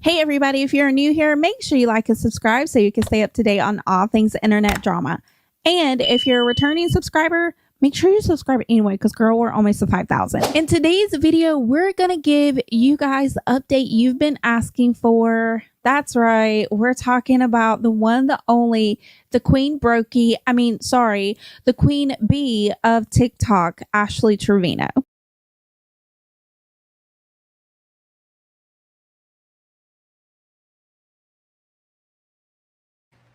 Hey everybody, if you're new here, make sure you like and subscribe so you can stay up to date on all things internet drama. And if you're a returning subscriber, make sure you subscribe anyway because girl, we're almost to 5,000. In today's video, we're going to give you guys the update you've been asking for. That's right. We're talking about the one, the only, the queen the queen bee of TikTok, Ashley Trevino.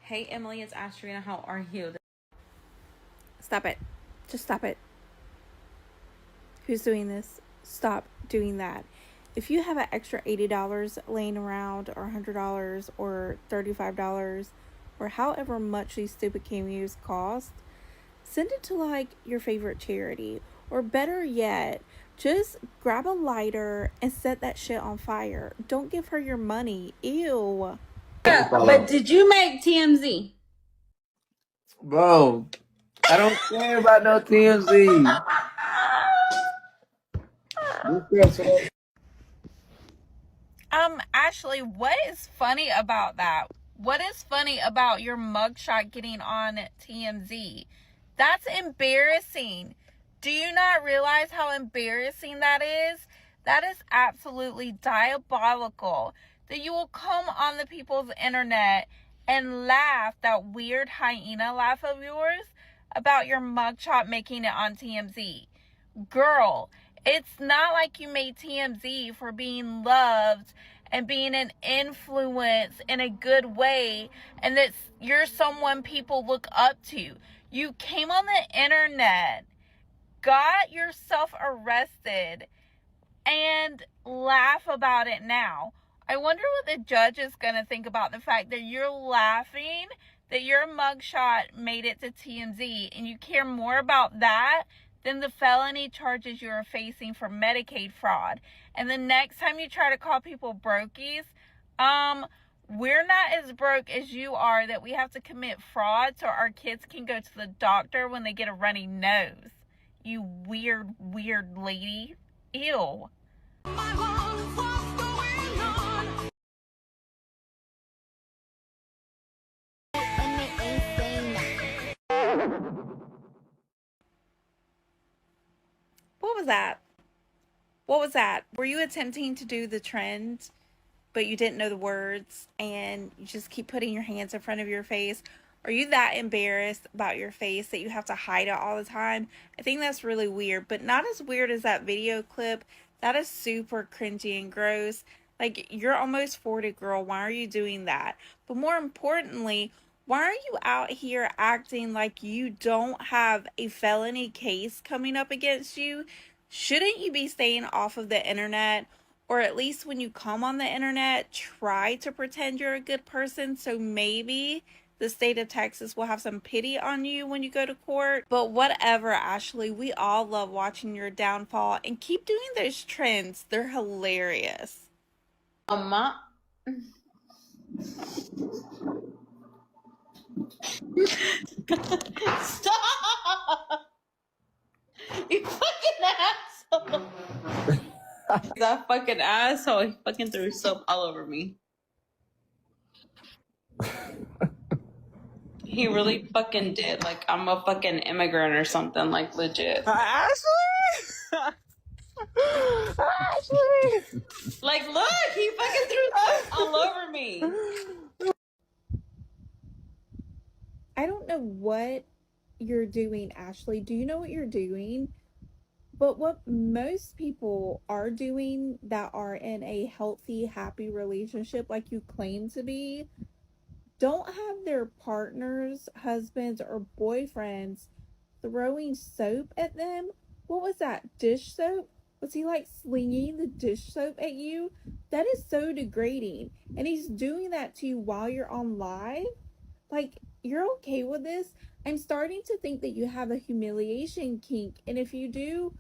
Hey Emily, it's Ashley Trevino. How are you? Stop it. Just stop it. Who's doing this? Stop doing that. If you have an extra $80 laying around, or $100, or $35, or however much these stupid cameos cost, send it to like your favorite charity. Or better yet, just grab a lighter and set that shit on fire. Don't give her your money. Ew. Yeah, but did you make TMZ? Bro, I don't care about no TMZ. Ashley, what is funny about that? What is funny about your mugshot getting on TMZ? That's embarrassing. Do you not realize how embarrassing that is? That is absolutely diabolical. That you will come on the people's internet and laugh, that weird hyena laugh of yours, about your mugshot making it on TMZ. Girl, it's not like you made TMZ for being loved and being an influence in a good way, and that you're someone people look up to. You came on the internet, got yourself arrested, and laugh about it now. I wonder what the judge is going to think about the fact that you're laughing that your mugshot made it to TMZ, and you care more about that than the felony charges you are facing for Medicaid fraud. And the next time you try to call people brokies, we're not as broke as you are, that we have to commit fraud so our kids can go to the doctor when they get a runny nose. You weird lady. Ew. What was that? What was that? Were you attempting to do the trend, but you didn't know the words and you just keep putting your hands in front of your face? Are you that embarrassed about your face that you have to hide it all the time? I think that's really weird, but not as weird as that video clip. That is super cringy and gross. Like, you're almost 40, girl. Why are you doing that? But more importantly, why are you out here acting like you don't have a felony case coming up against you? Shouldn't you be staying off of the internet? Or at least when you come on the internet, try to pretend you're a good person, so maybe the state of Texas will have some pity on you when you go to court. But whatever, Ashley, we all love watching your downfall, and keep doing those trends. They're hilarious. Stop! You fucking asshole! That fucking asshole, he fucking threw soap all over me. He really fucking did. Like, I'm a fucking immigrant or something, like, legit. Ashley! Ashley! Like, look, he fucking threw soap all over me. I don't know what you're doing, Ashley. Do you know what you're doing? But what most people are doing that are in a healthy, happy relationship like you claim to be, don't have their partners, husbands, or boyfriends throwing soap at them. What was that? Dish soap? Was he like slinging the dish soap at you? That is so degrading. And he's doing that to you while you're on live? Like, you're okay with this? I'm starting to think that you have a humiliation kink. And if you do,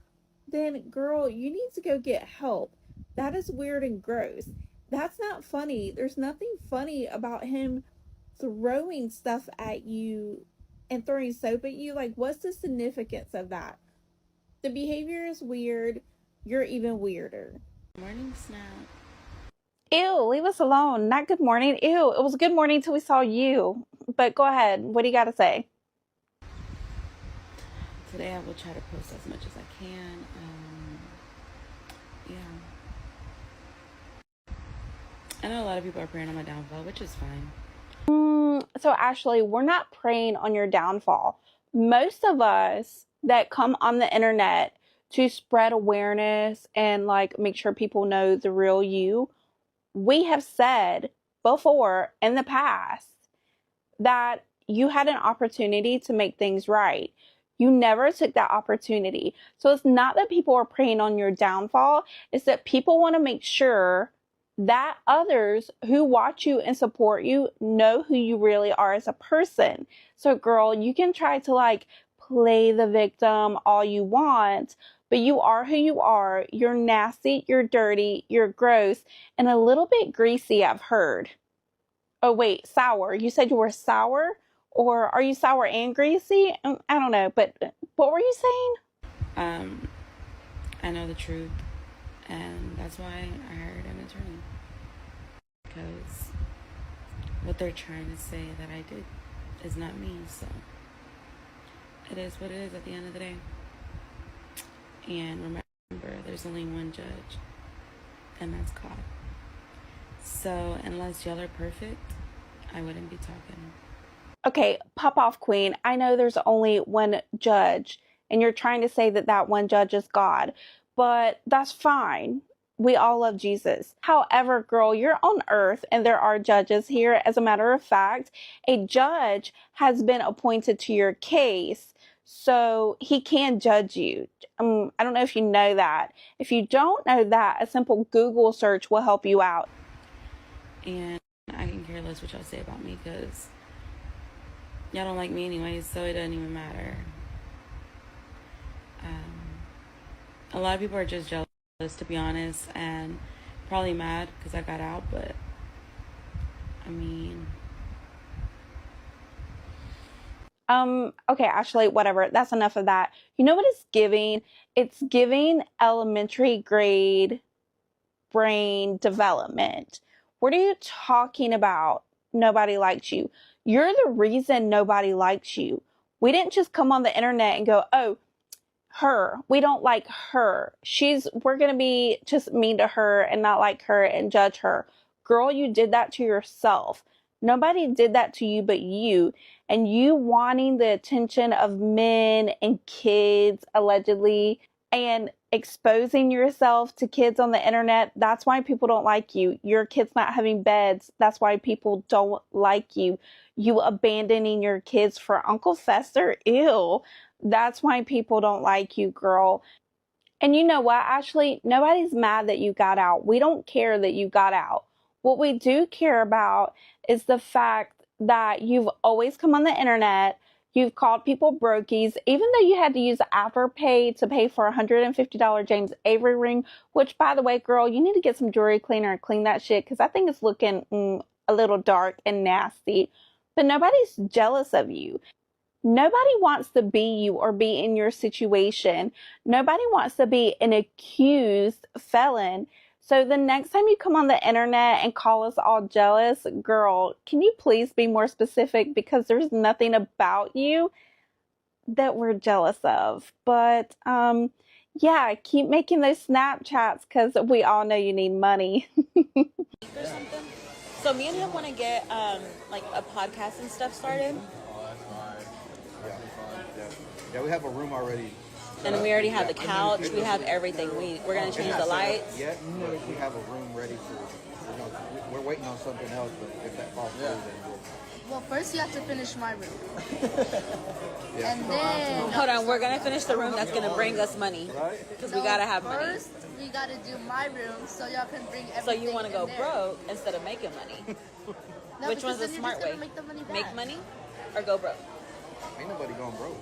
then girl, you need to go get help. That is weird and gross. That's not funny. There's nothing funny about him throwing stuff at you and throwing soap at you. Like, what's the significance of that? The behavior is weird. You're even weirder. Morning snap. Ew, leave us alone. Not good morning. Ew, it was good morning till we saw you. But go ahead. What do you got to say? Today I will try to post as much as I can. Yeah. I know a lot of people are praying on my downfall, which is fine. So Ashley, we're not praying on your downfall. Most of us that come on the internet to spread awareness and like make sure people know the real you, we have said before in the past that you had an opportunity to make things right. You never took that opportunity. So it's not that people are preying on your downfall, it's that people want to make sure that others who watch you and support you know who you really are as a person. So girl, you can try to like play the victim all you want, but you are who you are. You're nasty, you're dirty, you're gross, and a little bit greasy, I've heard. Oh, wait, sour. You said you were sour? Or are you sour and greasy? I don't know, but what were you saying? I know the truth, and that's why I hired an attorney. Because what they're trying to say that I did is not me, so it is what it is at the end of the day. And remember, there's only one judge, and that's God. So unless y'all are perfect, I wouldn't be talking. Okay, pop off, queen. I know there's only one judge, and you're trying to say that that one judge is God, but that's fine. We all love Jesus. However, girl, you're on earth and there are judges here. As a matter of fact, a judge has been appointed to your case, so he can judge you. I don't know if you know that. If you don't know that, a simple Google search will help you out. And I can care less what y'all say about me because y'all don't like me anyways, so it doesn't even matter. A lot of people are just jealous, to be honest, and probably mad because I got out, but I mean... Okay, Ashley, whatever. That's enough of that. You know what it's giving? It's giving elementary grade brain development. What are you talking about? Nobody likes you. You're the reason nobody likes you. We didn't just come on the internet and go, oh, her. We don't like her. We're going to be just mean to her and not like her and judge her. Girl, you did that to yourself. Nobody did that to you but you. And you wanting the attention of men and kids, allegedly, and exposing yourself to kids on the internet, that's why people don't like you. Your kids not having beds, that's why people don't like you. You abandoning your kids for Uncle Fester, ew. That's why people don't like you, girl. And you know what, Ashley? Nobody's mad that you got out. We don't care that you got out. What we do care about is the fact that you've always come on the internet. You've called people brokies, even though you had to use Afterpay to pay for a $150 James Avery ring, which, by the way, girl, you need to get some jewelry cleaner and clean that shit because I think it's looking a little dark and nasty. But nobody's jealous of you. Nobody wants to be you or be in your situation. Nobody wants to be an accused felon. So the next time you come on the internet and call us all jealous, girl, can you please be more specific? Because there's nothing about you that we're jealous of. But yeah, keep making those Snapchats because we all know you need money. Or something. So me and him want to get like a podcast and stuff started. Yeah, we have a room already. And we already have the couch. We have everything. We're gonna change the lights. Yet, but we have a room ready for. We're waiting on something else, but if that falls through, then we'll. Well, first you have to finish my room. Yeah. And then... Hold on, we're gonna finish the room that's gonna bring us money. Because we gotta have money. First, we gotta do my room so y'all can bring everything. So you want to go there. broke instead of making money. No, Which one's the then you're smart just gonna way? Make, the money back. Make money or go broke? Ain't nobody going broke.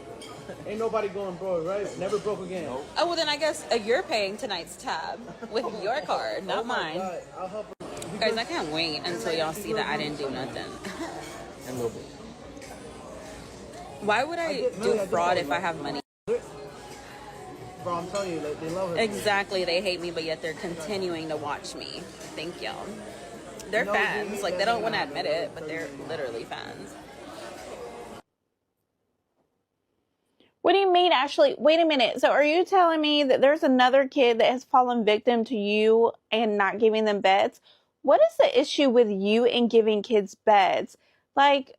Ain't nobody going broke, right? Never broke again. Nope. Oh, well then I guess you're paying tonight's tab with your card, not mine. God, I'll help her. Guys, I can't wait until y'all see that I didn't do nothing. And a little bit. Why would I do fraud if I have money? Bro, I'm telling you, like, they love her. Exactly, they hate me, but yet they're continuing to watch me. Thank y'all. they're fans. Like, they don't want to admit it, but they're literally fans. What do you mean, Ashley? Wait a minute. So are you telling me that there's another kid that has fallen victim to you and not giving them beds? What is the issue with you and giving kids beds? Like,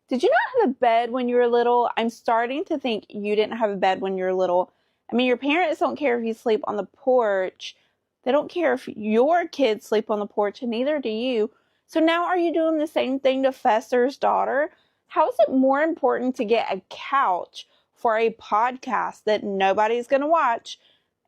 did you not have a bed when you were little? I'm starting to think you didn't have a bed when you were little. I mean, your parents don't care if you sleep on the porch. They don't care if your kids sleep on the porch, and neither do you. So now are you doing the same thing to Fester's daughter? How is it more important to get a couch for a podcast that nobody's going to watch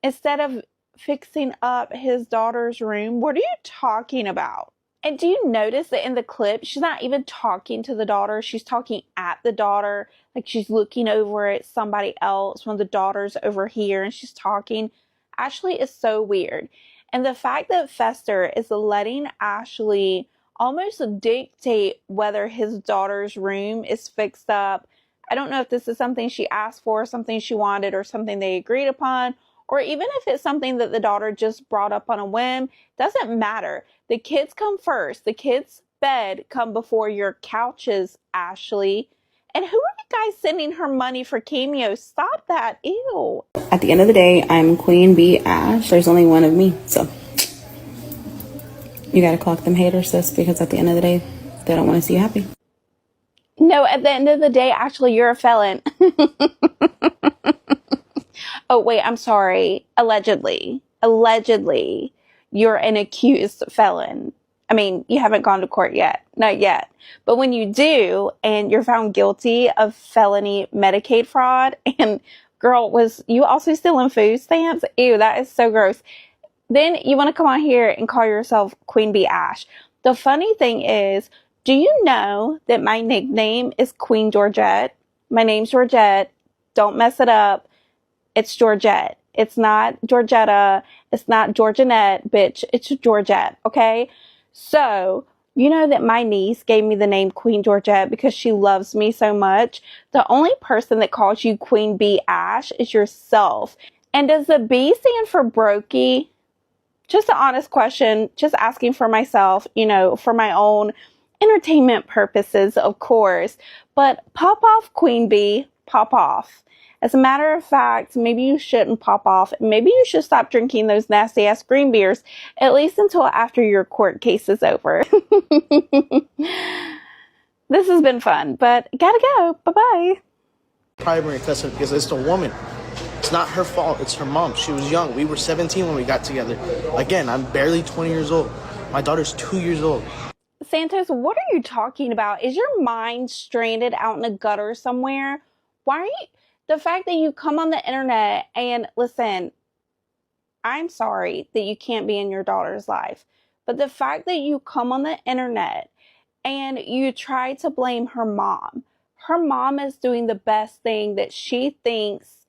instead of fixing up his daughter's room? What are you talking about? And do you notice that in the clip, she's not even talking to the daughter. She's talking at the daughter. Like, she's looking over at somebody else when the daughter's over here and she's talking. Ashley is so weird. And the fact that Fester is letting Ashley almost dictate whether his daughter's room is fixed up. I don't know if this is something she asked for, something she wanted, or something they agreed upon, or even if it's something that the daughter just brought up on a whim. Doesn't matter. The kids come first. The kids' bed come before your couches, Ashley. And who are you guys sending her money for cameos? Stop that. Ew. At the end of the day, I'm Queen Bee Ash. There's only one of me, so you gotta clock them haters, sis, because at the end of the day, they don't want to see you happy. No, at the end of the day, actually, you're a felon. Oh, wait, I'm sorry. Allegedly, you're an accused felon. I mean, you haven't gone to court yet. Not yet. But when you do, and you're found guilty of felony Medicaid fraud, and girl, was you also stealing food stamps? Ew, that is so gross. Then you want to come on here and call yourself Queen Bee Ash. The funny thing is, do you know that my nickname is Queen Georgette? My name's Georgette. Don't mess it up. It's Georgette. It's not Georgetta. It's not Georgianette, bitch. It's Georgette, okay? So, you know that my niece gave me the name Queen Georgette because she loves me so much. The only person that calls you Queen Bee Ash is yourself. And does the B stand for brokey? Just an honest question, just asking for myself, for my own entertainment purposes, of course. But pop off, Queen Bee, pop off. As a matter of fact, maybe you shouldn't pop off. Maybe you should stop drinking those nasty ass green beers, at least until after your court case is over. This has been fun, but gotta go. Bye-bye. Primary cousin, because it's the woman. It's not her fault. It's her mom. She was young. We were 17 when we got together. Again, I'm barely 20 years old. My daughter's 2 years old. Santos, what are you talking about? Is your mind stranded out in a gutter somewhere? Why are you... The fact that you come on the internet and listen, I'm sorry that you can't be in your daughter's life, but the fact that you come on the internet and you try to blame her mom is doing the best thing that she thinks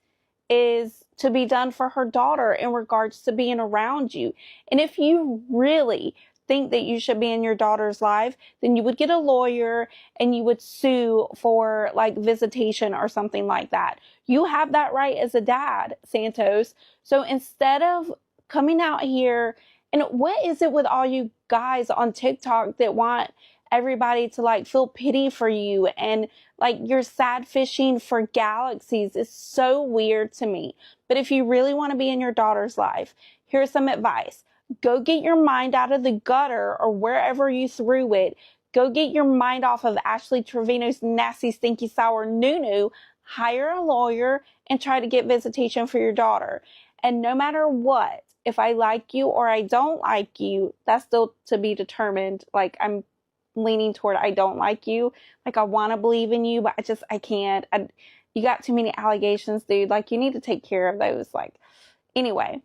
is to be done for her daughter in regards to being around you. And if you really think that you should be in your daughter's life, then you would get a lawyer and you would sue for like visitation or something like that. You have that right as a dad, Santos. So instead of coming out here, and what is it with all you guys on TikTok that want everybody to like feel pity for you, and like you're sad fishing for galaxies? Is so weird to me. But if you really want to be in your daughter's life, here's some advice. Go get your mind out of the gutter or wherever you threw it. Go get your mind off of Ashley Trevino's nasty, stinky, sour nunu. Hire a lawyer and try to get visitation for your daughter. And no matter what, if I like you or I don't like you, that's still to be determined. Like, I'm leaning toward I don't like you. Like, I want to believe in you, but I can't. You got too many allegations, dude. Like, you need to take care of those. Like, anyway.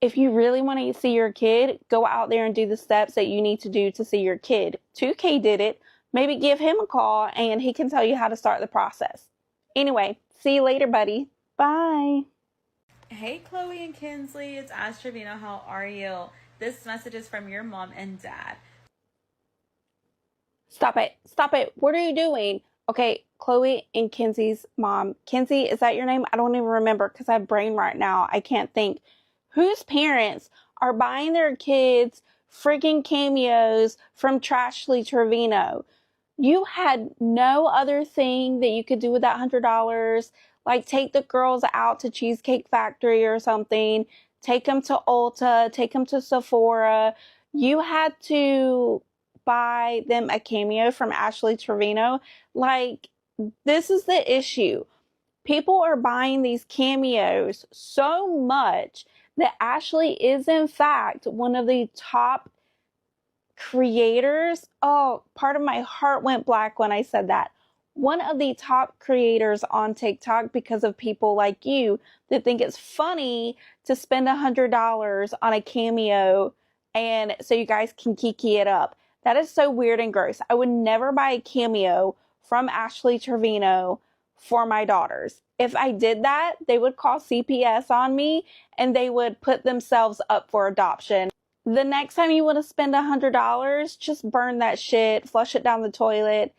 If you really want to see your kid, go out there and do the steps that you need to do to see your kid. 2K did it. Maybe give him a call and he can tell you how to start the process. Anyway, see you later, buddy. Bye. Hey, Chloe and Kinsley. It's Ashley Trevino. How are you? This message is from your mom and dad. Stop it. Stop it. What are you doing? Okay, Chloe and Kenzie's mom. Kenzie, is that your name? I don't even remember because I have brain right now. I can't think. Whose parents are buying their kids friggin' cameos from Ashley Trevino. You had no other thing that you could do with that $100. Like take the girls out to Cheesecake Factory or something, take them to Ulta, take them to Sephora. You had to buy them a cameo from Ashley Trevino. Like, this is the issue. People are buying these cameos so much that Ashley is, in fact, one of the top creators. Oh, part of my heart went black when I said that. One of the top creators on TikTok, because of people like you that think it's funny to spend $100 on a cameo and so you guys can kiki it up. That is so weird and gross. I would never buy a cameo from Ashley Trevino for my daughters. If I did that, they would call CPS on me and they would put themselves up for adoption. The next time you want to spend $100, just burn that shit, flush it down the toilet,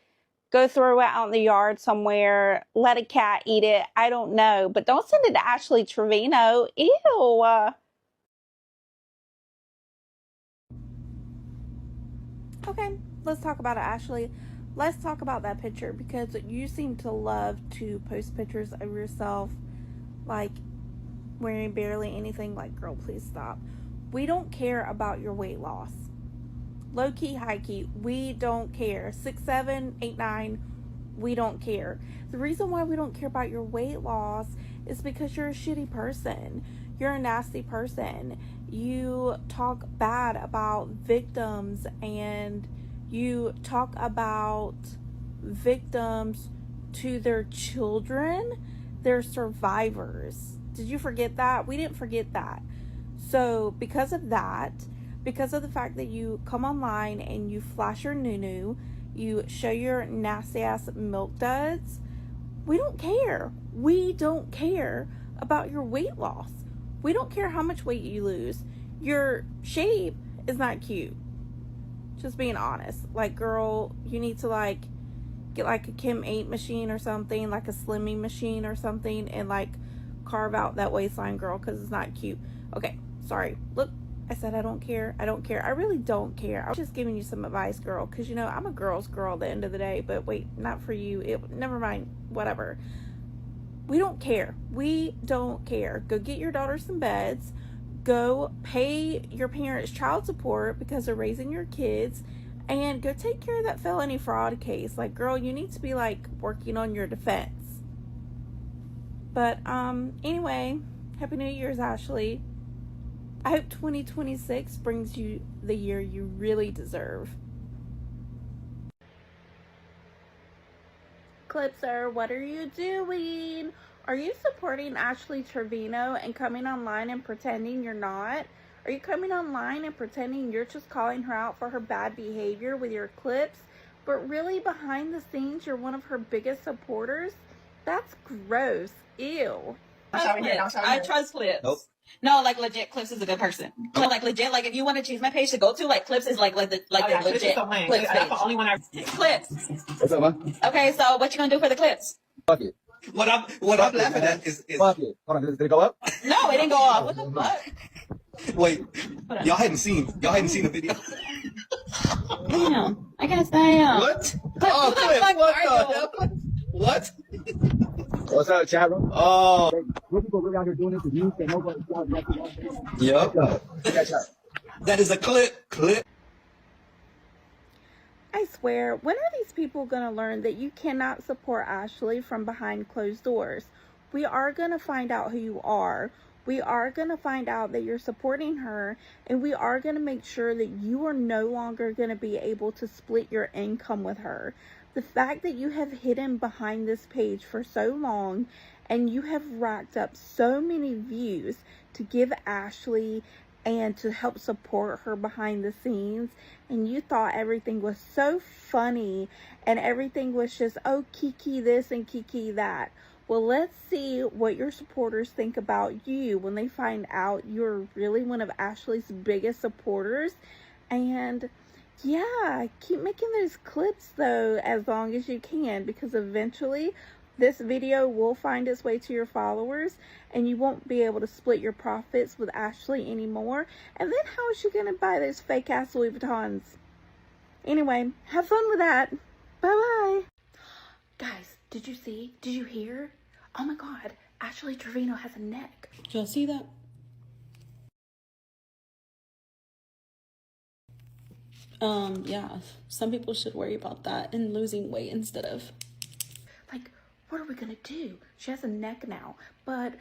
go throw it out in the yard somewhere, let a cat eat it. I don't know, but don't send it to Ashley Trevino. Ew. Okay, let's talk about it, Ashley. Let's talk about that picture, because you seem to love to post pictures of yourself like wearing barely anything. Like, girl, please stop. We don't care about your weight loss. Low key, high key, we don't care. 6, 7, 8, 9, we don't care. The reason why we don't care about your weight loss is because you're a shitty person. You're a nasty person. You talk bad about victims, and you talk about victims to their children. They're survivors. Did you forget that? We didn't forget that. So because of that, because of the fact that you come online and you flash your nunu, you show your nasty ass milk duds, we don't care. We don't care about your weight loss. We don't care how much weight you lose. Your shape is not cute. Just being honest. Like, girl, you need to like get like a Kim 8 machine or something, like a slimming machine or something, and like carve out that waistline, girl, because it's not cute. Okay, sorry. Look, I said I don't care. I don't care. I really don't care. I was just giving you some advice, girl, because, you know, I'm a girl's girl at the end of the day. But wait, not for you. Never mind. Whatever. We don't care. We don't care. Go get your daughter some beds. Go pay your parents child support because they're raising your kids. And go take care of that felony fraud case. Like, girl, you need to be, like, working on your defense. But, anyway, Happy New Year's, Ashley. I hope 2026 brings you the year you really deserve. Clipser, what are you doing? Are you supporting Ashley Trevino and coming online and pretending you're not? Are you coming online and pretending you're just calling her out for her bad behavior with your clips, but really behind the scenes you're one of her biggest supporters? That's gross. Ew. I trust Clips. Nope. No, like legit, Clips is a good person. No, like legit, like if you want to choose my page to go to, like Clips is like the legit Clips page. That's the only one I Clips. What's up, man? Okay, so what you gonna do for the Clips? Fuck it. What I'm laughing at is Fuck it. Hold on, did it go up? No, it didn't go off. What the fuck? wait, y'all hadn't seen the video. Damn, I guess damn. What? Clips, Oh, what the Clips, fuck what are the you? hell? What? What's up, chat room? Oh, What people really out here doing this with you? They know what yep. That is a clip. I swear, when are these people going to learn that you cannot support Ashley from behind closed doors? We are going to find out who you are. We are going to find out that you're supporting her, and we are going to make sure that you are no longer going to be able to split your income with her. The fact that you have hidden behind this page for so long and you have racked up so many views to give Ashley and to help support her behind the scenes, and you thought everything was so funny and everything was just, oh, kiki this and kiki that. Well, let's see what your supporters think about you when they find out you're really one of Ashley's biggest supporters. And yeah, keep making those clips though as long as you can, because eventually this video will find its way to your followers and you won't be able to split your profits with Ashley anymore. And then how is she going to buy those fake ass Louis Vuittons? Anyway, have fun with that. Bye-bye. Guys, did you see? Did you hear? Oh my God, Ashley Trevino has a neck. Did y'all see that? Yeah, some people should worry about that and losing weight instead of. Like, what are we gonna do? She has a neck now, but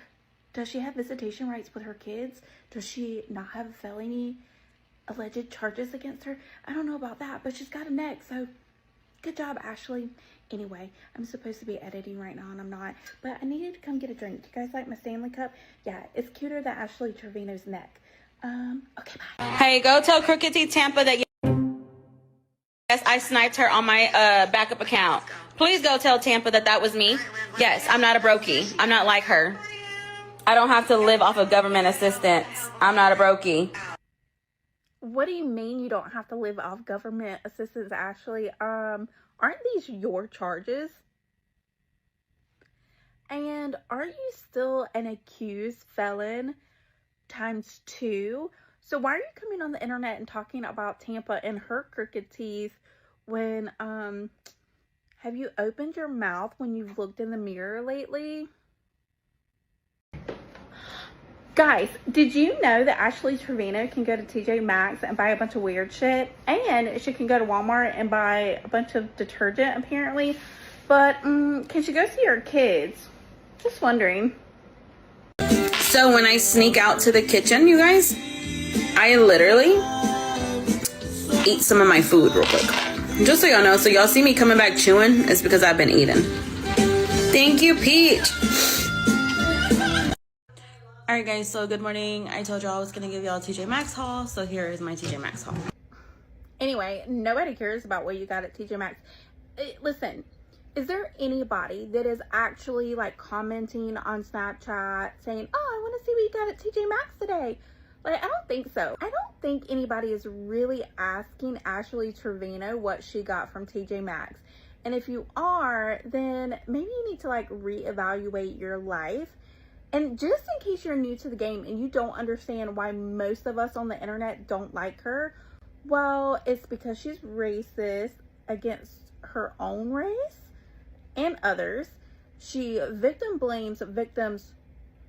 does she have visitation rights with her kids? Does she not have felony alleged charges against her? I don't know about that, but she's got a neck, so good job, Ashley. Anyway, I'm supposed to be editing right now and I'm not, but I needed to come get a drink. You guys like my Stanley Cup? Yeah, it's cuter than Ashley Trevino's neck. Okay, bye. Hey, go tell Crooked T Tampa that yes, I sniped her on my backup account. Please go tell Tampa that that was me. Yes, I'm not a brokey. I'm not like her. I don't have to live off of government assistance. I'm not a brokey. What do you mean you don't have to live off government assistance, Ashley? Aren't these your charges? And are you still an accused felon ×2? So why are you coming on the internet and talking about Tampa and her crooked teeth when, have you opened your mouth when you've looked in the mirror lately? Guys, did you know that Ashley Trevino can go to TJ Maxx and buy a bunch of weird shit? And she can go to Walmart and buy a bunch of detergent, apparently. But, can she go see her kids? Just wondering. So when I sneak out to the kitchen, you guys, I literally eat some of my food real quick. Just so y'all know, so y'all see me coming back chewing, it's because I've been eating. Thank you, Peach. Alright guys, so good morning. I told y'all I was gonna give y'all a TJ Maxx haul, so here is my TJ Maxx haul. Anyway, nobody cares about what you got at TJ Maxx. Listen, is there anybody that is actually like commenting on Snapchat saying, oh, I want to see what you got at TJ Maxx today? Like, I don't think so. I don't think anybody is really asking Ashley Trevino what she got from TJ Maxx. And if you are, then maybe you need to like reevaluate your life. And just in case you're new to the game and you don't understand why most of us on the internet don't like her, well, it's because she's racist against her own race and others. She victim blames victims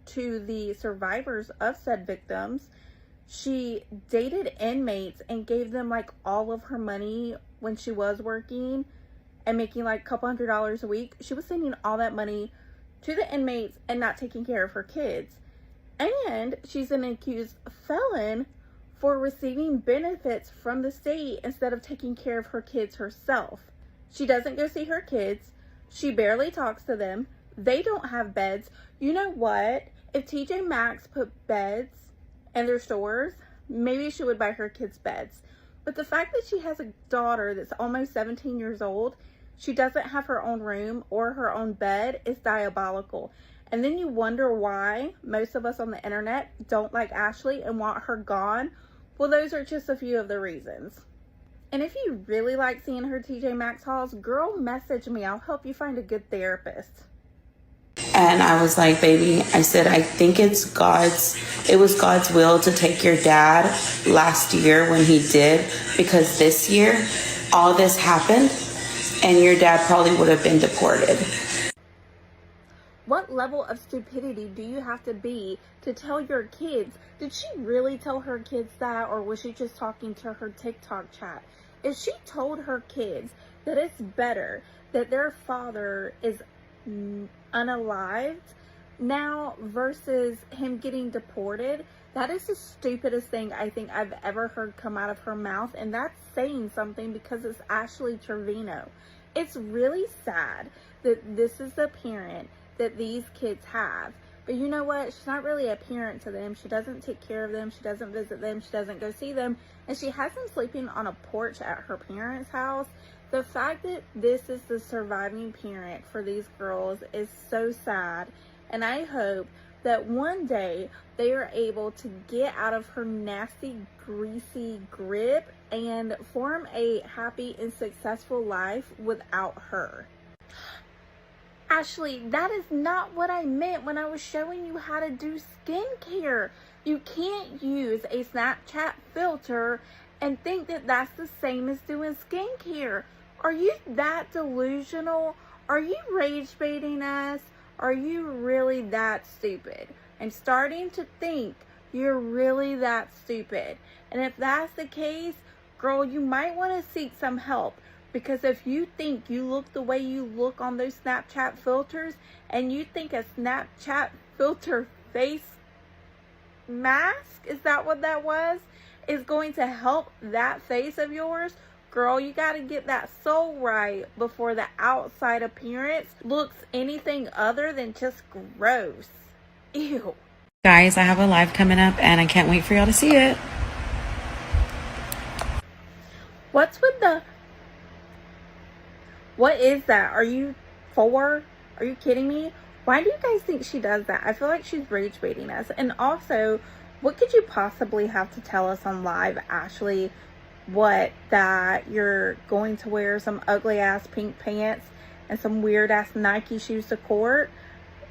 to the survivors of said victims. She dated inmates and gave them like all of her money when she was working and making like a couple $100s a week. She was sending all that money to the inmates and not taking care of her kids. And she's an accused felon for receiving benefits from the state instead of taking care of her kids herself. She doesn't go see her kids. She barely talks to them. They don't have beds. You know what? If TJ Maxx put beds in their stores, maybe she would buy her kids beds. But the fact that she has a daughter that's almost 17 years old, she doesn't have her own room or her own bed, is diabolical. And then you wonder why most of us on the internet don't like Ashley and want her gone. Well, those are just a few of the reasons. And if you really like seeing her TJ Maxx hauls, girl, message me. I'll help you find a good therapist. And I was like, baby, I said, I think it was God's will to take your dad last year when he did, because this year all this happened and your dad probably would have been deported. What level of stupidity do you have to be to tell your kids? Did she really tell her kids that, or was she just talking to her TikTok chat? If she told her kids that it's better that their father is unalived now versus him getting deported, that is the stupidest thing I think I've ever heard come out of her mouth. And that's saying something, because it's Ashley Trevino. It's really sad that this is the parent that these kids have. But you know what? She's not really a parent to them. She doesn't take care of them. She doesn't visit them. She doesn't go see them. And she has them sleeping on a porch at her parents' house. The fact that this is the surviving parent for these girls is so sad. And I hope that one day they are able to get out of her nasty, greasy grip and form a happy and successful life without her. Ashley, that is not what I meant when I was showing you how to do skincare. You can't use a Snapchat filter and think that that's the same as doing skincare. Are you that delusional? Are you rage baiting us? Are you really that stupid? I'm starting to think you're really that stupid. And if that's the case, girl, you might want to seek some help. Because if you think you look the way you look on those Snapchat filters, and you think a Snapchat filter face mask, is that what that was, is going to help that face of yours, girl, you got to get that soul right before the outside appearance looks anything other than just gross. Ew. Guys, I have a live coming up and I can't wait for y'all to see it. What's with the... What is that? Are you 4? Are you kidding me? Why do you guys think she does that? I feel like she's rage baiting us. And also, what could you possibly have to tell us on live, Ashley? What, that you're going to wear some ugly ass pink pants and some weird ass Nike shoes to court?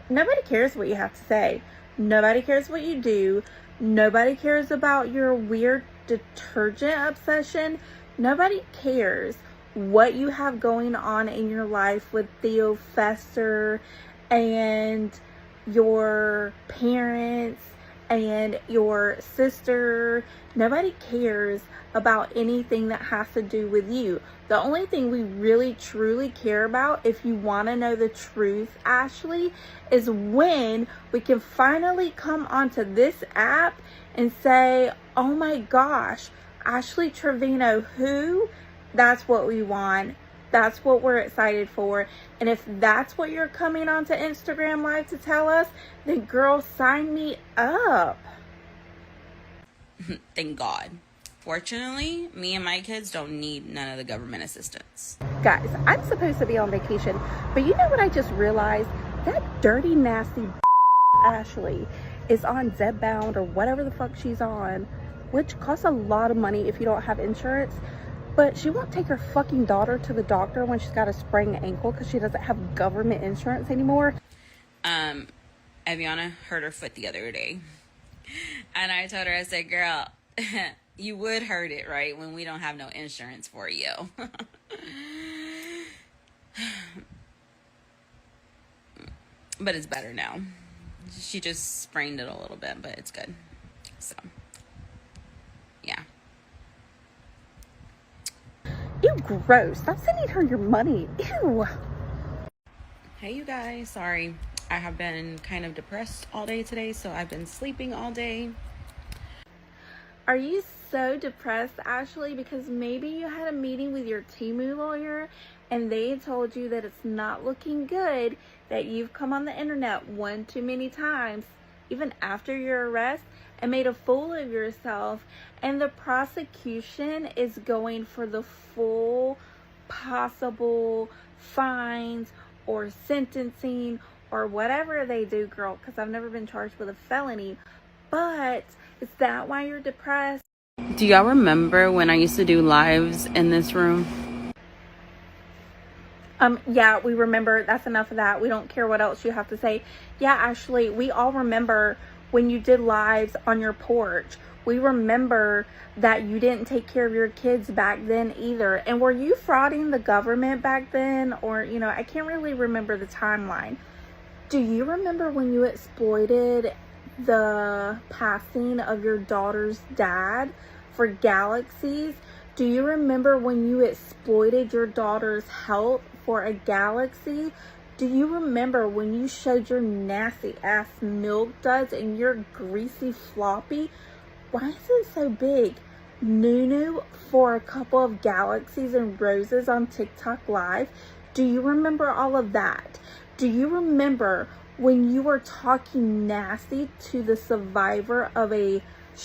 Nobody cares what you have to say. Nobody cares what you do. Nobody cares about your weird detergent obsession. Nobody cares what you have going on in your life with Theo Fester and your parents and your sister. Nobody cares about anything that has to do with you. The only thing we really truly care about, if you want to know the truth, Ashley, is when we can finally come onto this app and say, oh my gosh, Ashley Trevino, who? That's what we want. That's what we're excited for. And if that's what you're coming onto Instagram Live to tell us, then girl, sign me up. Thank God. Fortunately, me and my kids don't need none of the government assistance. Guys, I'm supposed to be on vacation, but you know what I just realized? That dirty, nasty Ashley is on Zedbound or whatever the fuck she's on, which costs a lot of money if you don't have insurance. But she won't take her fucking daughter to the doctor when she's got a sprained ankle because she doesn't have government insurance anymore. Aviana hurt her foot the other day. And I told her, I said, girl, you would hurt it, right? When we don't have no insurance for you. But it's better now. She just sprained it a little bit, but it's good. So, yeah. Ew, gross. Stop sending her your money. Ew. Hey you guys, sorry. I have been kind of depressed all day today, so I've been sleeping all day. Are you so depressed, Ashley, because maybe you had a meeting with your Temu lawyer and they told you that it's not looking good, that you've come on the internet one too many times, even after your arrest, and made a fool of yourself, and the prosecution is going for the full possible fines or sentencing or whatever they do, girl, because I've never been charged with a felony. But is that why you're depressed? Do y'all remember when I used to do lives in this room? Yeah, we remember. That's enough of that. We don't care what else you have to say. Yeah, Ashley, we all remember when you did lives on your porch. We remember that you didn't take care of your kids back then either. And were you frauding the government back then? Or, you know, I can't really remember the timeline. Do you remember when you exploited the passing of your daughter's dad for galaxies? Do you remember when you exploited your daughter's health for a galaxy? Do you remember when you showed your nasty ass milk duds and your greasy floppy? Why is it so big? Nunu for a couple of galaxies and roses on TikTok Live? Do you remember all of that? Do you remember when you were talking nasty to the survivor of a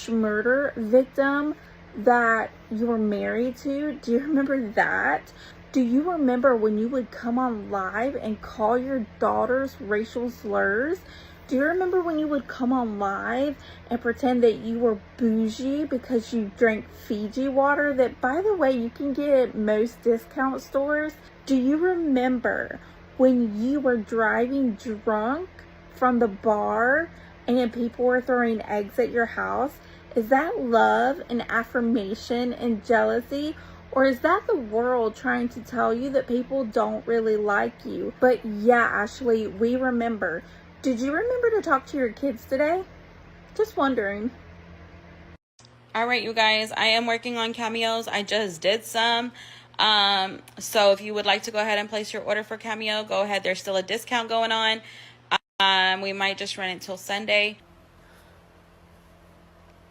murder victim that you were married to? Do you remember that? Do you remember when you would come on live and call your daughters racial slurs? Do you remember when you would come on live and pretend that you were bougie because you drank Fiji water that, by the way, you can get at most discount stores? Do you remember when you were driving drunk from the bar and people were throwing eggs at your house? Is that love and affirmation and jealousy? Or is that the world trying to tell you that people don't really like you? But yeah, Ashley, we remember. Did you remember to talk to your kids today? Just wondering. All right, you guys, I am working on Cameos. I just did some. So if you would like to go ahead and place your order for Cameo, go ahead. There's still a discount going on. We might just run it till Sunday.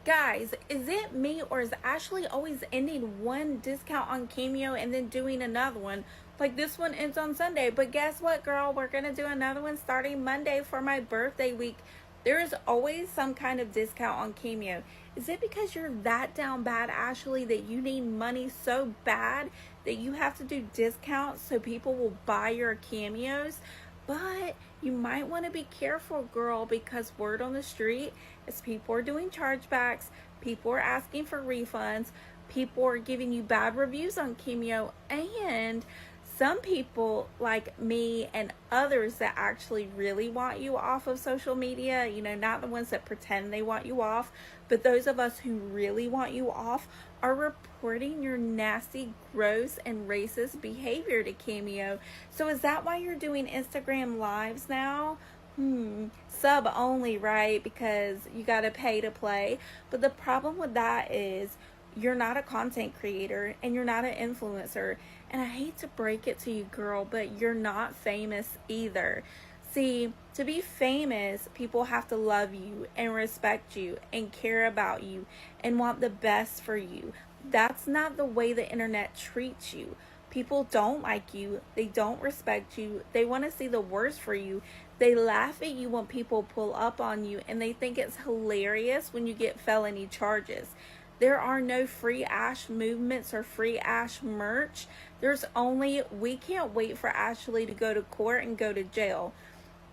Guys, is it me or is Ashley always ending one discount on Cameo and then doing another one? Like this one ends on Sunday, but guess what, girl? We're going to do another one starting Monday for my birthday week. There is always some kind of discount on Cameo. Is it because you're that down bad, Ashley, that you need money so bad that you have to do discounts so people will buy your Cameos? But you might want to be careful, girl, because word on the street is people are doing chargebacks, people are asking for refunds, people are giving you bad reviews on Cameo, and some people like me and others that actually really want you off of social media, you know, not the ones that pretend they want you off, but those of us who really want you off are reporting your nasty, gross, and racist behavior to Cameo. So is that why you're doing Instagram lives now? Sub only, right? Because you gotta pay to play. But the problem with that is you're not a content creator and you're not an influencer. And I hate to break it to you, girl, but you're not famous either. See, to be famous, people have to love you and respect you and care about you and want the best for you. That's not the way the internet treats you. People don't like you. They don't respect you. They want to see the worst for you. They laugh at you when people pull up on you, and they think it's hilarious when you get felony charges. There are no free Ash movements or free Ash merch. There's only, we can't wait for Ashley to go to court and go to jail.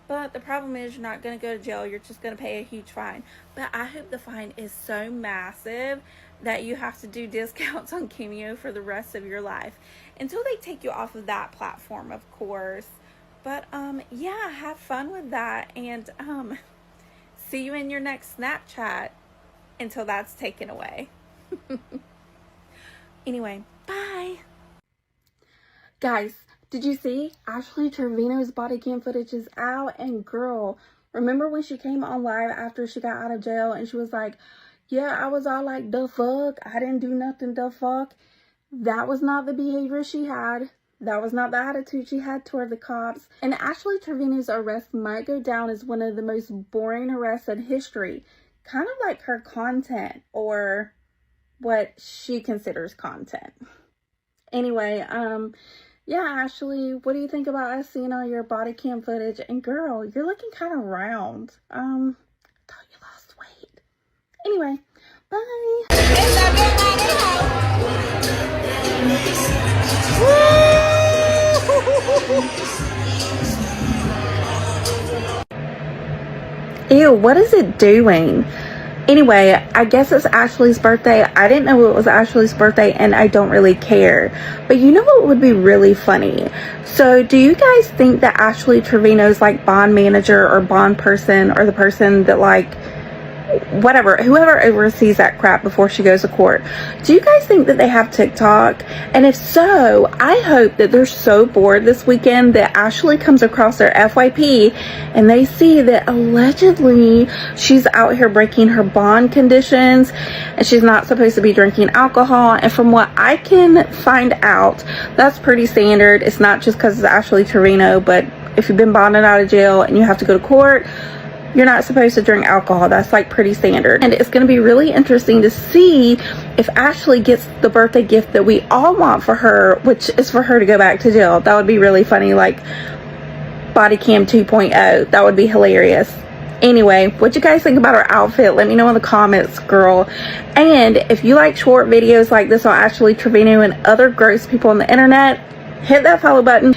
But the problem is you're not going to go to jail. You're just going to pay a huge fine. But I hope the fine is so massive that you have to do discounts on Cameo for the rest of your life. Until they take you off of that platform, of course. But, yeah, have fun with that. And, see you in your next Snapchat until that's taken away. Anyway, bye. Guys, did you see? Ashley Trevino's body cam footage is out, and girl, remember when she came on live after she got out of jail and she was like, yeah, I was all like, the fuck? I didn't do nothing, the fuck? That was not the behavior she had. That was not the attitude she had toward the cops. And Ashley Trevino's arrest might go down as one of the most boring arrests in history. Kind of like her content, or what she considers content. Anyway, yeah, Ashley, what do you think about us seeing all your body cam footage? And girl, you're looking kind of round. I thought you lost weight. Anyway, bye. Ew, what is it doing? Anyway, I guess it's Ashley's birthday. I didn't know it was Ashley's birthday, and I don't really care. But you know what would be really funny? So do you guys think that Ashley Trevino's like bond manager or bond person, or the person that like whatever, whoever oversees that crap before she goes to court, do you guys think that they have TikTok? And if so, I hope that they're so bored this weekend that Ashley comes across their FYP and they see that allegedly she's out here breaking her bond conditions and she's not supposed to be drinking alcohol. And from what I can find out, that's pretty standard. It's not just because it's Ashley Trevino, but if you've been bonded out of jail and you have to go to court, you're not supposed to drink alcohol. That's like pretty standard. And it's going to be really interesting to see if Ashley gets the birthday gift that we all want for her, which is for her to go back to jail. That would be really funny, like body cam 2.0. That would be hilarious. Anyway, what you guys think about her outfit? Let me know in the comments, girl. And if you like short videos like this on Ashley Trevino and other gross people on the internet, hit that follow button.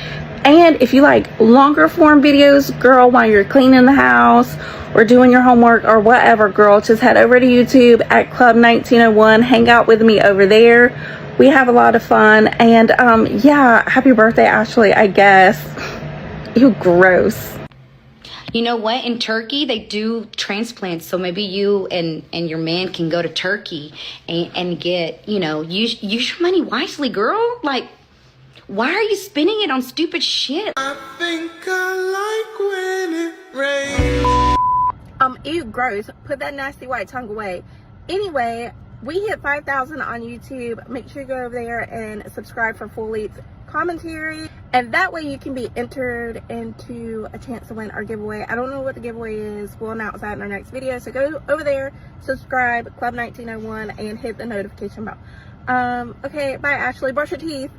And if you like longer form videos, girl, while you're cleaning the house or doing your homework or whatever, girl, just head over to YouTube at Club 1901. Hang out with me over there. We have a lot of fun. And yeah, happy birthday, Ashley, I guess. Ew, gross. You know what? In Turkey, they do transplants. So maybe you and your man can go to Turkey and get, you know, use your money wisely, girl. Like, why are you spending it on stupid shit? I think I like when it rains. Ew, gross. Put that nasty white tongue away. Anyway, we hit 5,000 on YouTube. Make sure you go over there and subscribe for full length commentary, and that way you can be entered into a chance to win our giveaway. I don't know what the giveaway is. We'll announce that in our next video. So go over there, subscribe, Club 1901, and hit the notification bell. Okay, bye, Ashley. Brush your teeth.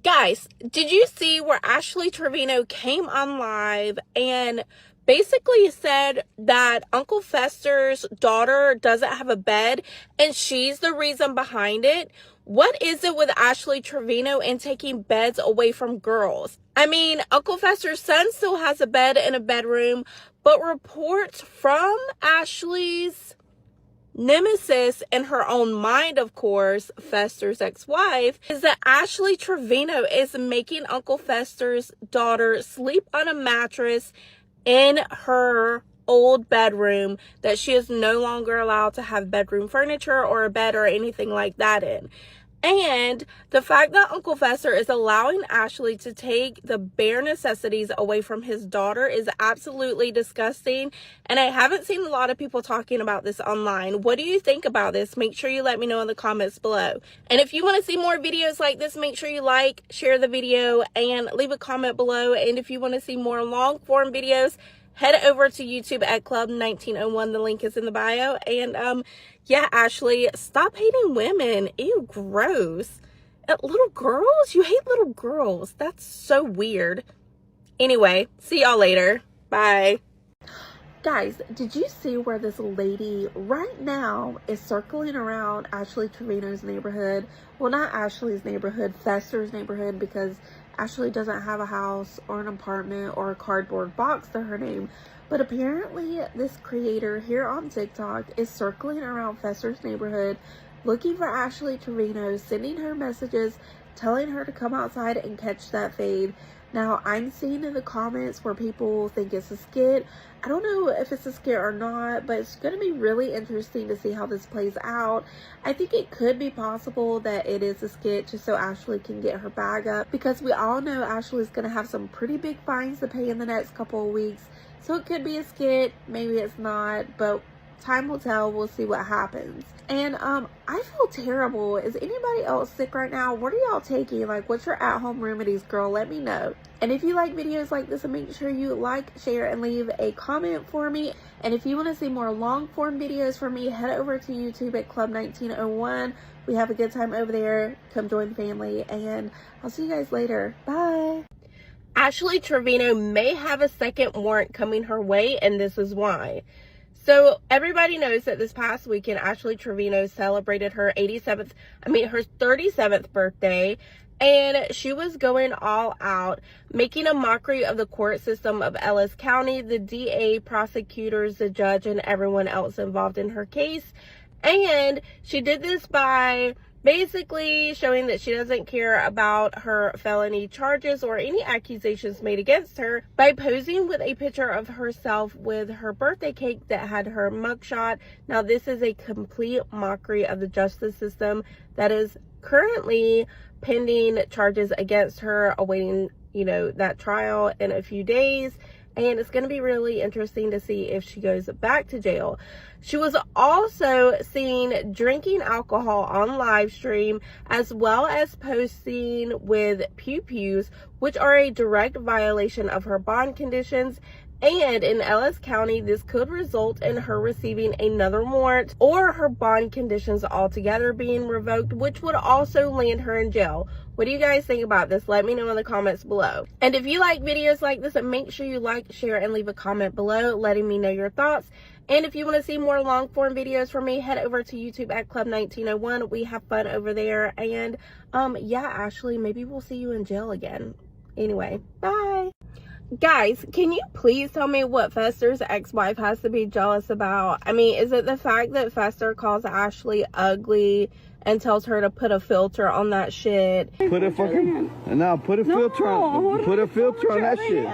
Guys, did you see where Ashley Trevino came on live and basically said that Uncle Fester's daughter doesn't have a bed and she's the reason behind it? What is it with Ashley Trevino and taking beds away from girls? I mean, Uncle Fester's son still has a bed in a bedroom, but reports from Ashley's nemesis in her own mind, of course, Fester's ex-wife, is that Ashley Trevino is making Uncle Fester's daughter sleep on a mattress in her old bedroom that she is no longer allowed to have bedroom furniture or a bed or anything like that in. And the fact that Uncle Fester is allowing Ashley to take the bare necessities away from his daughter is absolutely disgusting. And I haven't seen a lot of people talking about this online. What do you think about this? Make sure you let me know in the comments below. And if you want to see more videos like this, make sure you like, share the video, and leave a comment below. And if you want to see more long form videos, head over to YouTube at Club 1901. The link is in the bio. And yeah, Ashley, stop hating women. Ew, gross. Little girls? You hate little girls. That's so weird. Anyway, see y'all later. Bye. Guys, did you see where this lady right now is circling around Ashley Trevino's neighborhood? Well, not Ashley's neighborhood, Fester's neighborhood, because Ashley doesn't have a house or an apartment or a cardboard box to her name. But apparently this creator here on TikTok is circling around Fester's neighborhood looking for Ashley Trevino, sending her messages, telling her to come outside and catch that fade. Now, I'm seeing in the comments where people think it's a skit. I don't know if it's a skit or not, but it's going to be really interesting to see how this plays out. I think it could be possible that it is a skit just so Ashley can get her bag up, because we all know Ashley's going to have some pretty big fines to pay in the next couple of weeks. So it could be a skit, maybe it's not, but time will tell. We'll see what happens. And I feel terrible. Is anybody else sick right now? What are y'all taking? Like, what's your at-home remedies, girl? Let me know. And if you like videos like this, make sure you like, share, and leave a comment for me. And if you want to see more long-form videos from me, head over to YouTube at Club 1901. We have a good time over there. Come join the family, and I'll see you guys later. Bye. Ashley Trevino may have a second warrant coming her way, and this is why. So everybody knows that this past weekend, Ashley Trevino celebrated her 37th birthday, and she was going all out, making a mockery of the court system of Ellis County, the DA, prosecutors, the judge, and everyone else involved in her case. And she did this by basically showing that she doesn't care about her felony charges or any accusations made against her by posing with a picture of herself with her birthday cake that had her mugshot. Now, this is a complete mockery of the justice system that is currently pending charges against her, awaiting, that trial in a few days. And it's going to be really interesting to see if she goes back to jail. She was also seen drinking alcohol on live stream, as well as posting with pew-pews, which are a direct violation of her bond conditions. And in Ellis County, this could result in her receiving another warrant or her bond conditions altogether being revoked, which would also land her in jail. What do you guys think about this? Let me know in the comments below. And if you like videos like this, make sure you like, share, and leave a comment below letting me know your thoughts. And if you want to see more long form videos from me, head over to YouTube at Club 1901. We have fun over there. And yeah, Ashley, maybe we'll see you in jail again. Anyway, bye. Guys, can you please tell me what Fester's ex-wife has to be jealous about? I mean, is it the fact that Fester calls Ashley ugly and tells her to put a filter on that shit? Put a fucking put a filter on. Put a filter on that shit.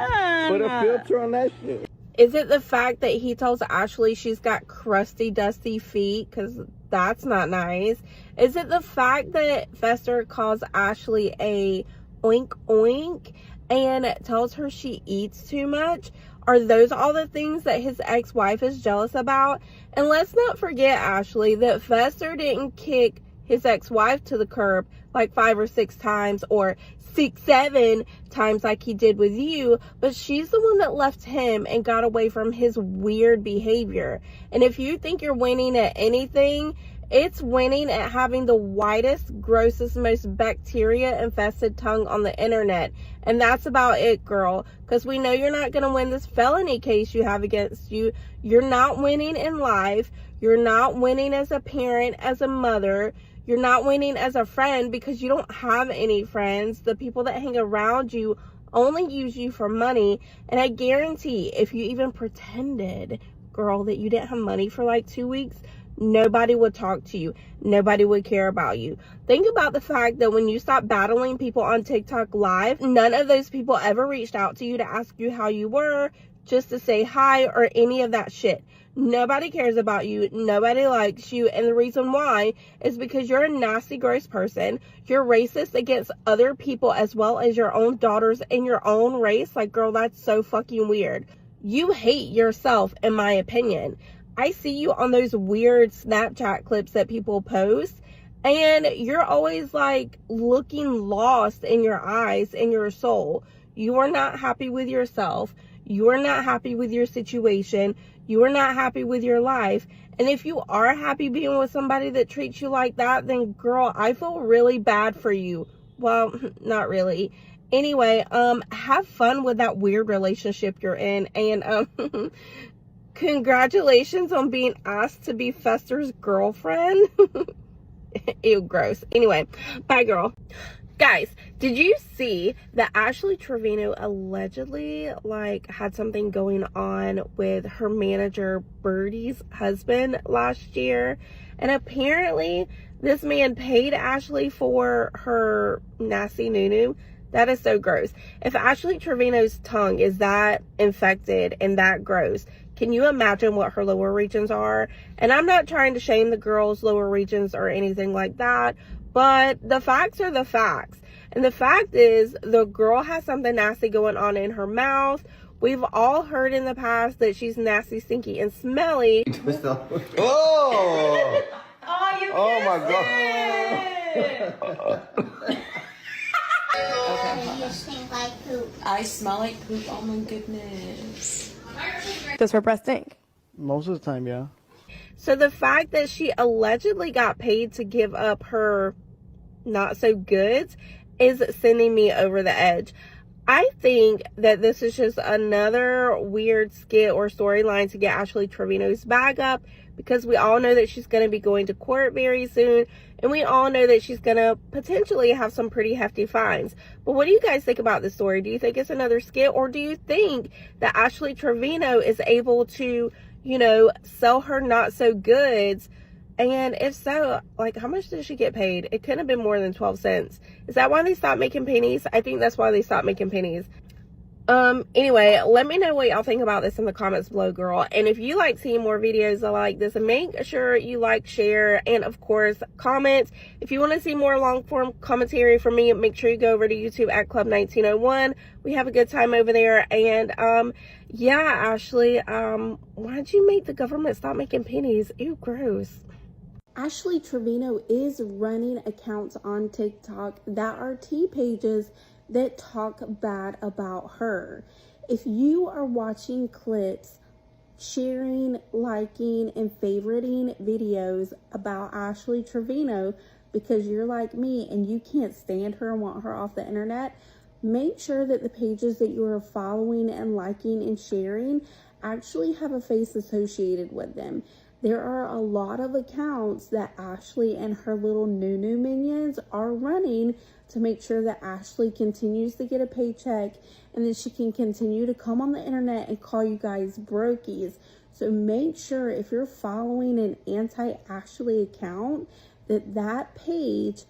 Put a filter on that shit. Is it the fact that he tells Ashley she's got crusty, dusty feet? Because that's not nice. Is it the fact that Fester calls Ashley a oink oink and tells her she eats too much? Are those all the things that his ex-wife is jealous about? And let's not forget, Ashley, that Fester didn't kick his ex-wife to the curb like 5 or 6 times or 6, 7 times like he did with you, but she's the one that left him and got away from his weird behavior. And if you think you're winning at anything, it's winning at having the whitest, grossest, most bacteria-infested tongue on the internet. And that's about it, girl. Because we know you're not going to win this felony case you have against you. You're not winning in life. You're not winning as a parent, as a mother. You're not winning as a friend because you don't have any friends. The people that hang around you only use you for money. And I guarantee if you even pretended, girl, that you didn't have money for like 2 weeks, nobody would talk to you. Nobody would care about you. Think about the fact that when you stopped battling people on TikTok Live, none of those people ever reached out to you to ask you how you were, just to say hi or any of that shit. Nobody cares about you. Nobody likes you. And the reason why is because you're a nasty, gross person. You're racist against other people as well as your own daughters in your own race. Like, girl, that's so fucking weird. You hate yourself, in my opinion. I see you on those weird Snapchat clips that people post, and you're always like looking lost in your eyes, in your soul. You are not happy with yourself. You are not happy with your situation. You are not happy with your life. And if you are happy being with somebody that treats you like that, then girl, I feel really bad for you. Well, not really. Anyway, have fun with that weird relationship you're in, and congratulations on being asked to be Fester's girlfriend. Ew, gross. Anyway, bye, girl. Guys, did you see that Ashley Trevino allegedly had something going on with her manager Birdie's husband last year? And apparently this man paid Ashley for her nasty nunu. That is so gross. If Ashley Trevino's tongue is that infected and that gross, can you imagine what her lower regions are? And I'm not trying to shame the girl's lower regions or anything like that, but the facts are the facts. And the fact is, the girl has something nasty going on in her mouth. We've all heard in the past that she's nasty, stinky, and smelly. Oh! Oh, you Oh my God. I smell like poop. Oh my goodness. Does her breath stink? Most of the time, yeah. So the fact that she allegedly got paid to give up her not so goods is sending me over the edge. I think that this is just another weird skit or storyline to get Ashley Trevino's bag up, because we all know that she's going to be going to court very soon, and we all know that she's going to potentially have some pretty hefty fines. But what do you guys think about this story? Do you think it's another skit, or do you think that Ashley Trevino is able to, sell her not so goods? And if so, how much did she get paid? It couldn't have been more than 12 cents. Is that why they stopped making pennies? I think that's why they stopped making pennies. Anyway, let me know what y'all think about this in the comments below, girl. And if you like seeing more videos like this, make sure you like, share, and of course, comment. If you want to see more long form commentary from me, make sure you go over to YouTube at Club 1901. We have a good time over there. And, yeah, Ashley, why'd you make the government stop making pennies? Ew, gross. Ashley Trevino is running accounts on TikTok that are tea pages that talk bad about her. If you are watching clips, sharing, liking, and favoriting videos about Ashley Trevino because you're like me and you can't stand her and want her off the internet, make sure that the pages that you are following and liking and sharing actually have a face associated with them. There are a lot of accounts that Ashley and her little Nunu minions are running to make sure that Ashley continues to get a paycheck and then she can continue to come on the internet and call you guys brokies. So make sure if you're following an anti-Ashley account that that page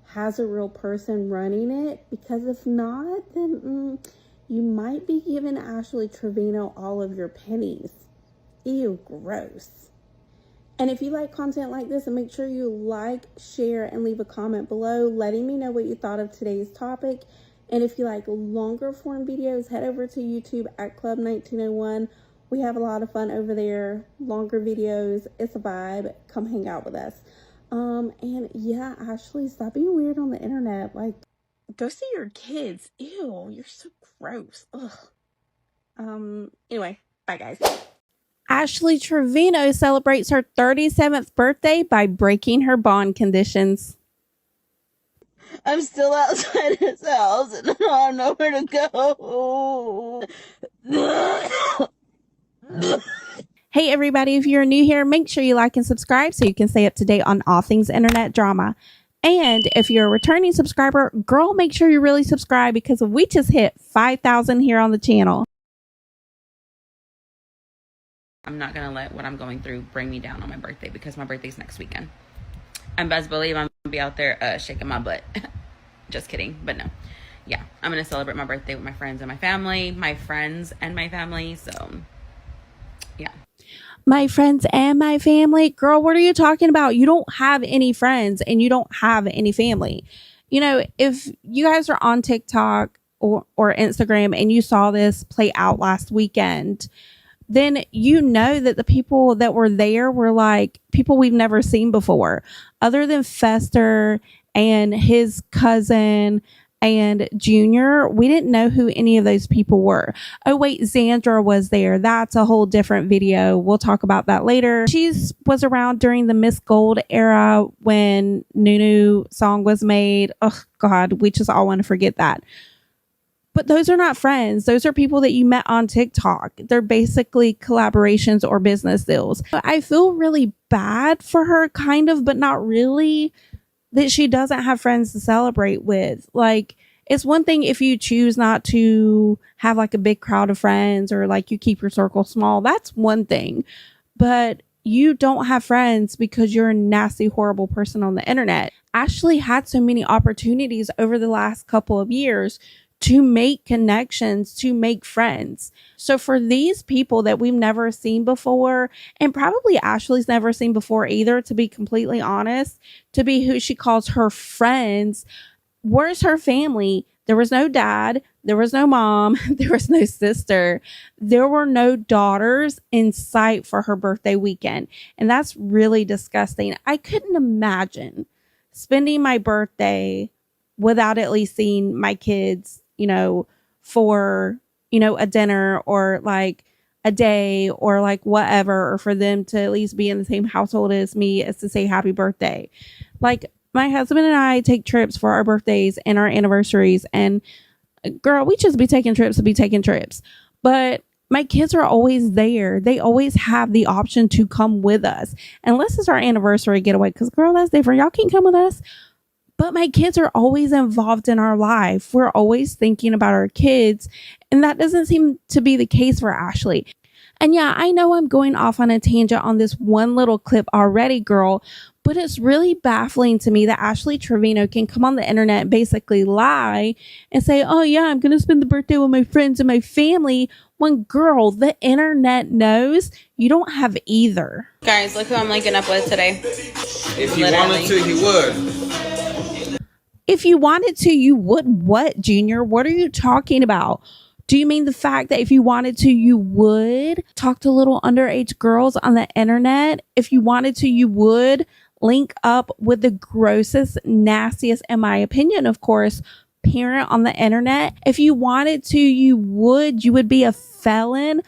has a real person running it, because if not, then you might be giving Ashley Trevino all of your pennies. Ew, gross. And if you like content like this, make sure you like, share, and leave a comment below letting me know what you thought of today's topic. And if you like longer form videos, head over to YouTube at Club 1901. We have a lot of fun over there. Longer videos. It's a vibe. Come hang out with us. And yeah, Ashley, stop being weird on the internet. Like, go see your kids. Ew, you're so gross. Ugh. Anyway, bye guys. Ashley Trevino celebrates her 37th birthday by breaking her bond conditions. I'm still outside his house and I don't have nowhere to go. Hey everybody, if you're new here, make sure you like and subscribe so you can stay up to date on all things internet drama. And if you're a returning subscriber, girl, make sure you really subscribe because we just hit 5,000 here on the channel. I'm not going to let what I'm going through bring me down on my birthday, because my birthday's next weekend. And best believe I'm going to be out there shaking my butt. Just kidding. But no. Yeah. I'm going to celebrate my birthday with my friends and my family. My friends and my family. So, yeah. My friends and my family? Girl, what are you talking about? You don't have any friends and you don't have any family. You know, if you guys are on TikTok or Instagram and you saw this play out last weekend, then you know that the people that were there were like people we've never seen before. Other than Fester and his cousin and Junior, we didn't know who any of those people were. Oh wait, Xandra was there. That's a whole different video. We'll talk about that later. She was around during the Miss Gold era when Nunu song was made. Oh God, we just all want to forget that. But those are not friends. Those are people that you met on TikTok. They're basically collaborations or business deals. I feel really bad for her, kind of, but not really, that she doesn't have friends to celebrate with. Like, it's one thing if you choose not to have like a big crowd of friends or like you keep your circle small. That's one thing. But you don't have friends because you're a nasty, horrible person on the internet. Ashley had so many opportunities over the last couple of years to make connections, to make friends. So for these people that we've never seen before, and probably Ashley's never seen before either, to be completely honest, to be who she calls her friends, where's her family? There was no dad, there was no mom, there was no sister, there were no daughters in sight for her birthday weekend. And that's really disgusting. I couldn't imagine spending my birthday without at least seeing my kids, you know, for, you know, a dinner or like a day or like whatever, or for them to at least be in the same household as me as to say happy birthday. Like, my husband and I take trips for our birthdays and our anniversaries, and girl, we just be taking trips to be taking trips. But my kids are always there. They always have the option to come with us, unless it's our anniversary getaway, because girl, that's different. Y'all can come with us. But my kids are always involved in our life. We're always thinking about our kids. And that doesn't seem to be the case for Ashley. And yeah, I know I'm going off on a tangent on this one little clip already, girl. But it's really baffling to me that Ashley Trevino can come on the internet and basically lie and say, oh yeah, I'm going to spend the birthday with my friends and my family. When, girl, the internet knows you don't have either. Guys, look who I'm linking up with today. If you wanted to, you would. If you wanted to, you would what, Junior? What are you talking about? Do you mean the fact that if you wanted to, you would talk to little underage girls on the internet? If you wanted to, you would link up with the grossest, nastiest, in my opinion, of course, parent on the internet? If you wanted to, you would be a felon,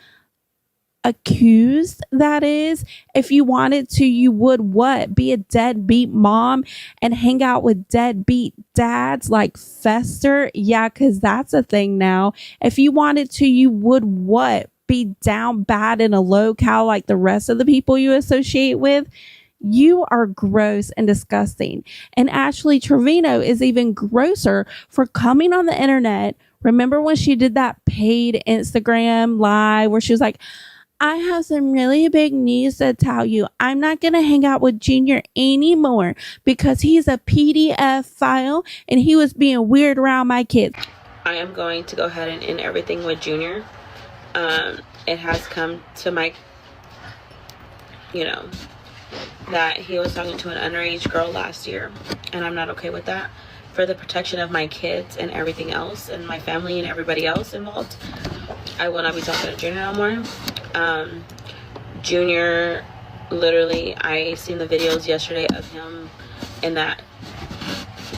accused, that is. If you wanted to, you would what? Be a deadbeat mom and hang out with deadbeat dads like Fester? Yeah, because that's a thing now. If you wanted to, you would what? be down bad in a locale like the rest of the people you associate with. You are gross and disgusting. And Ashley Trevino is even grosser for coming on the internet. Remember when she did that paid Instagram live where she was like, I have some really big news to tell you. I'm not going to hang out with Junior anymore because he's a PDF file and he was being weird around my kids. I am going to go ahead and end everything with Junior. It has come to my, that he was talking to an underage girl last year, and I'm not okay with that. For the protection of my kids and everything else, and my family and everybody else involved, I will not be talking to Junior no more. Junior, literally, I seen the videos yesterday of him and that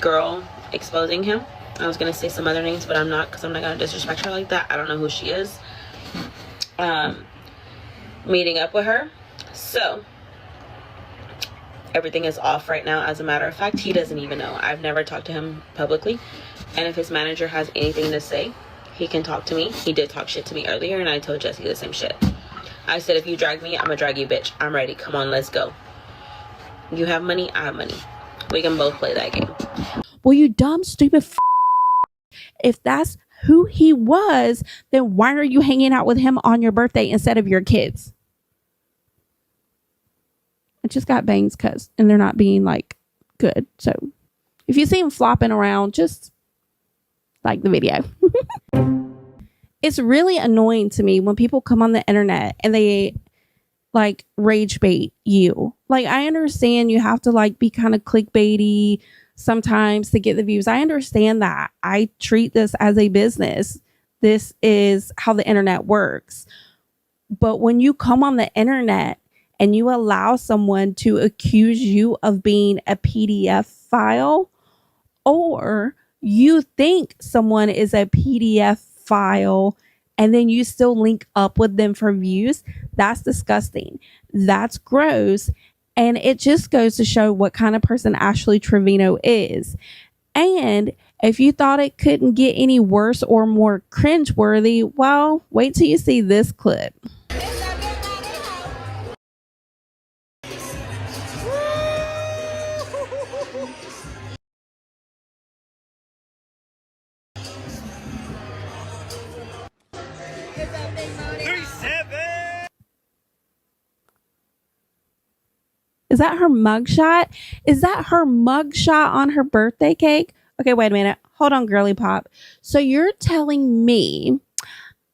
girl exposing him. I was gonna say some other names, but I'm not, because I'm not gonna disrespect her like that. I don't know who she is. Meeting up with her. So everything is off right now. As a matter of fact, he doesn't even know. I've never talked to him publicly, and if his manager has anything to say, he can talk to me. He did talk shit to me earlier, and I told Jesse the same shit. I said, if you drag me, I'm gonna drag you, bitch. I'm ready. Come on, let's go. You have money, I have money. We can both play that game. Well, you dumb, stupid if that's who he was, then why are you hanging out with him on your birthday instead of your kids? I just got bangs cuts and they're not being like good. So if you see him flopping around, just like the video. It's really annoying to me when people come on the internet and they like rage bait you. Like, I understand you have to like be kind of clickbaity sometimes to get the views. I understand that. I treat this as a business. This is how the internet works. But when you come on the internet and you allow someone to accuse you of being a PDF file, or you think someone is a PDF file and then you still link up with them for views, that's disgusting. That's gross. And it just goes to show what kind of person Ashley Trevino is. And if you thought it couldn't get any worse or more cringeworthy, well, wait till you see this clip. Is that her mugshot? Is that her mugshot on her birthday cake? Okay, wait a minute. Hold on, girly pop. So you're telling me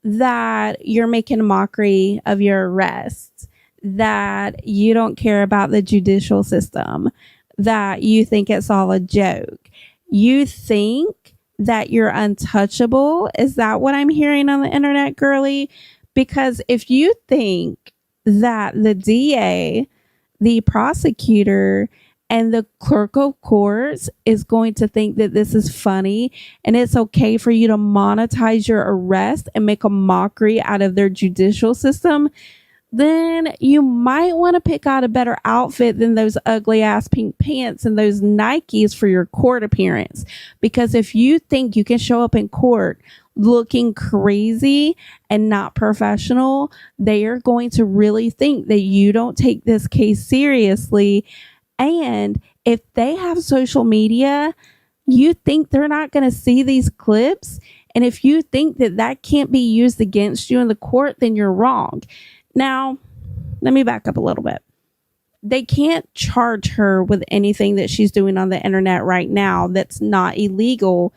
that you're making a mockery of your arrest, that you don't care about the judicial system, that you think it's all a joke. You think that you're untouchable? Is that what I'm hearing on the internet, girly? Because if you think that the DA, the prosecutor, and the clerk of courts is going to think that this is funny and it's okay for you to monetize your arrest and make a mockery out of their judicial system, then you might want to pick out a better outfit than those ugly ass pink pants and those Nikes for your court appearance. Because if you think you can show up in court looking crazy and not professional, they are going to really think that you don't take this case seriously. And if they have social media, you think they're not going to see these clips. And if you think that that can't be used against you in the court, then you're wrong. Now, let me back up a little bit. They can't charge her with anything that she's doing on the internet right now that's not illegal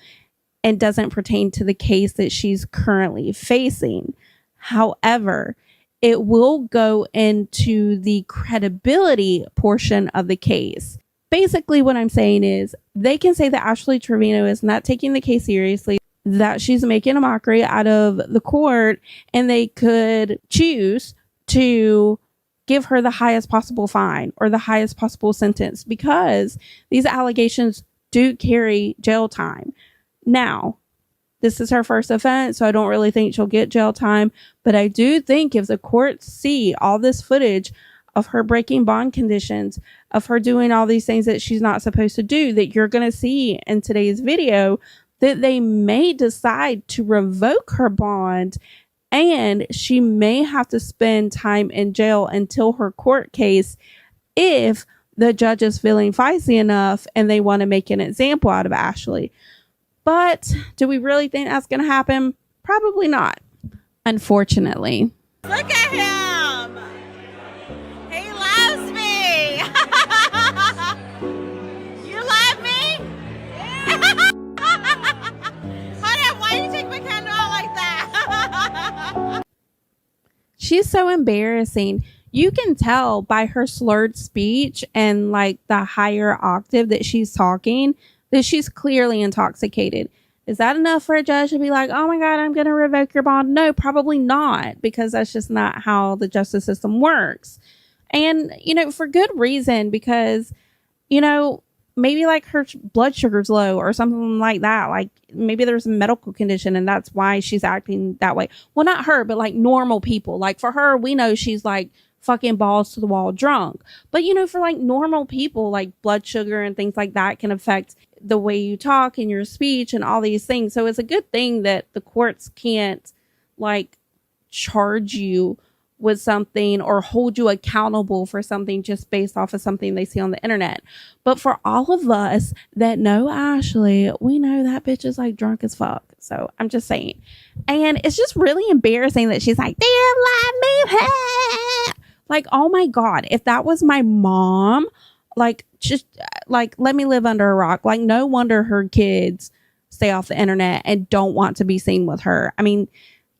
and doesn't pertain to the case that she's currently facing. However, it will go into the credibility portion of the case. Basically, what I'm saying is they can say that Ashley Trevino is not taking the case seriously, that she's making a mockery out of the court, and they could choose to give her the highest possible fine or the highest possible sentence because these allegations do carry jail time. Now, this is her first offense, so I don't really think she'll get jail time. But I do think if the courts see all this footage of her breaking bond conditions, of her doing all these things that she's not supposed to do, that you're going to see in today's video, that they may decide to revoke her bond And she may have to spend time in jail until her court case if the judge is feeling feisty enough and they want to make an example out of Ashley. But do we really think that's going to happen? Probably not, unfortunately. Look at him. He loves me. You love me? Hold on, why do you take my candle out like that? She's so embarrassing. You can tell by her slurred speech and like the higher octave that she's talking that she's clearly intoxicated. Is that enough for a judge to be like, oh my God, I'm going to revoke your bond? No, probably not, because that's just not how the justice system works. And, you know, for good reason, because, you know, maybe like her blood sugar's low or something like that. Like maybe there's a medical condition and that's why she's acting that way. Well, not her, but like normal people. Like for her, we know she's like fucking balls to the wall drunk. But, you know, for like normal people, like blood sugar and things like that can affect the way you talk and your speech and all these things. So it's a good thing that the courts can't like charge you with something or hold you accountable for something just based off of something they see on the internet. But for all of us that know Ashley, we know that bitch is like drunk as fuck. So I'm just saying. And it's just really embarrassing that she's like, damn, like me. Like, oh my God, if that was my mom, like, just like, let me live under a rock. Like, no wonder her kids stay off the internet and don't want to be seen with her. I mean,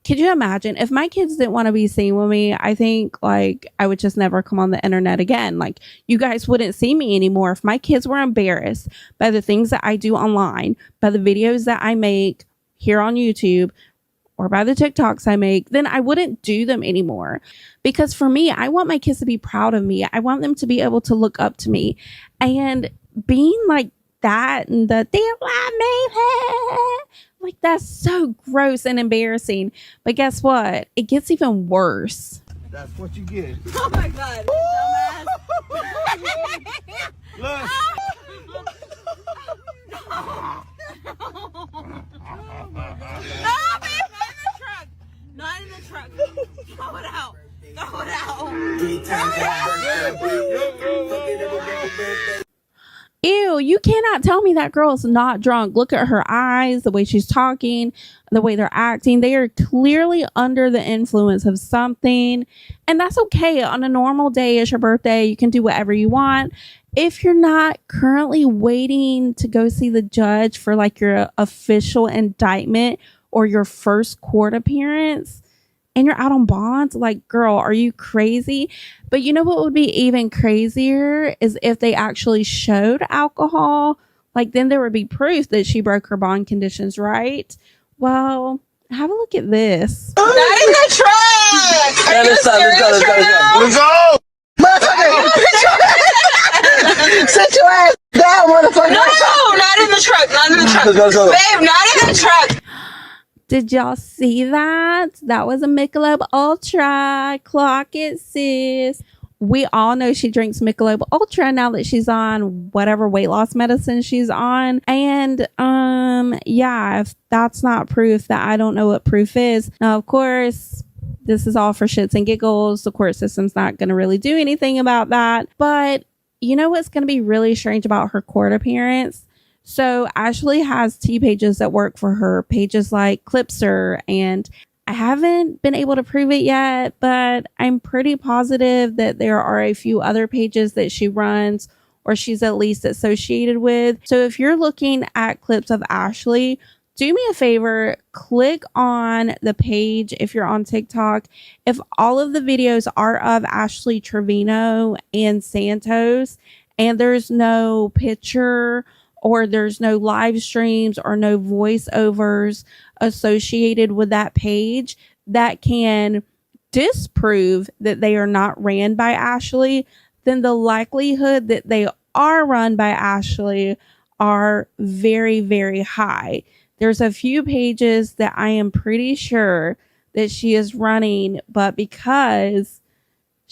could you imagine if my kids didn't want to be seen with me? I think like I would just never come on the internet again. Like you guys wouldn't see me anymore. If my kids were embarrassed by the things that I do online, by the videos that I make here on YouTube, or by the TikToks I make, then I wouldn't do them anymore. Because for me, I want my kids to be proud of me. I want them to be able to look up to me. And being like that and the damn lie me, like that's so gross and embarrassing. But guess what? It gets even worse. That's what you get. Oh my God, dumbass. Look. No, babe, not in the truck. Throw it out. Throw it out. Ew, you cannot tell me that girl's not drunk. Look at her eyes, the way she's talking, the way they're acting. They are clearly under the influence of something. And that's okay. On a normal day, it's your birthday. You can do whatever you want. If you're not currently waiting to go see the judge for like your official indictment or your first court appearance, and you're out on bond, like, girl, are you crazy? But you know what would be even crazier is if they actually showed alcohol. Like, then there would be proof that she broke her bond conditions, right? Well, have a look at this. Not in the truck! Are you serious right now? Let's go! Sit your ass down, motherfucker. No, not in the truck. Not in the truck. Let's go. Babe, not in the truck. Did y'all see that? That was a Michelob Ultra. Clock it, sis. We all know she drinks Michelob Ultra now that she's on whatever weight loss medicine she's on. And yeah, if that's not proof, that I don't know what proof is. Now, of course, this is all for shits and giggles. The court system's not going to really do anything about that. But you know what's going to be really strange about her court appearance? So Ashley has T pages that work for her, pages like Clipser, and I haven't been able to prove it yet, but I'm pretty positive that there are a few other pages that she runs or she's at least associated with. So if you're looking at clips of Ashley, do me a favor, click on the page if you're on TikTok. If all of the videos are of Ashley Trevino and Santos and there's no picture or there's no live streams or no voiceovers associated with that page that can disprove that they are not ran by Ashley, then the likelihood that they are run by Ashley are very, very high. There's a few pages that I am pretty sure that she is running, but because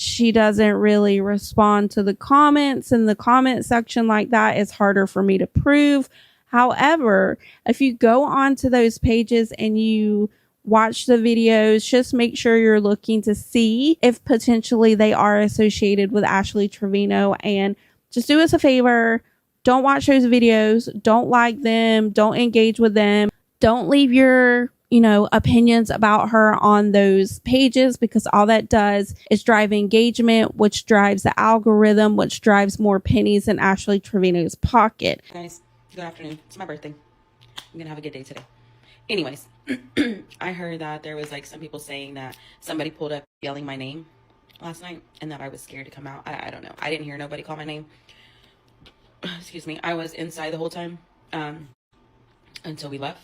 she doesn't really respond to the comments in the comment section like that, it's harder for me to prove. However, if you go onto those pages and you watch the videos. Just make sure you're looking to see if potentially they are associated with Ashley Trevino, and just do us a favor. Don't watch those videos. Don't like them. Don't engage with them. Don't leave your, opinions about her on those pages, because all that does is drive engagement, which drives the algorithm, which drives more pennies in Ashley Trevino's pocket. Guys, good afternoon. It's my birthday. I'm gonna have a good day today. Anyways, I heard that there was like some people saying that somebody pulled up yelling my name last night and that I was scared to come out. I don't know. I didn't hear nobody call my name. Excuse me. I was inside the whole time until we left.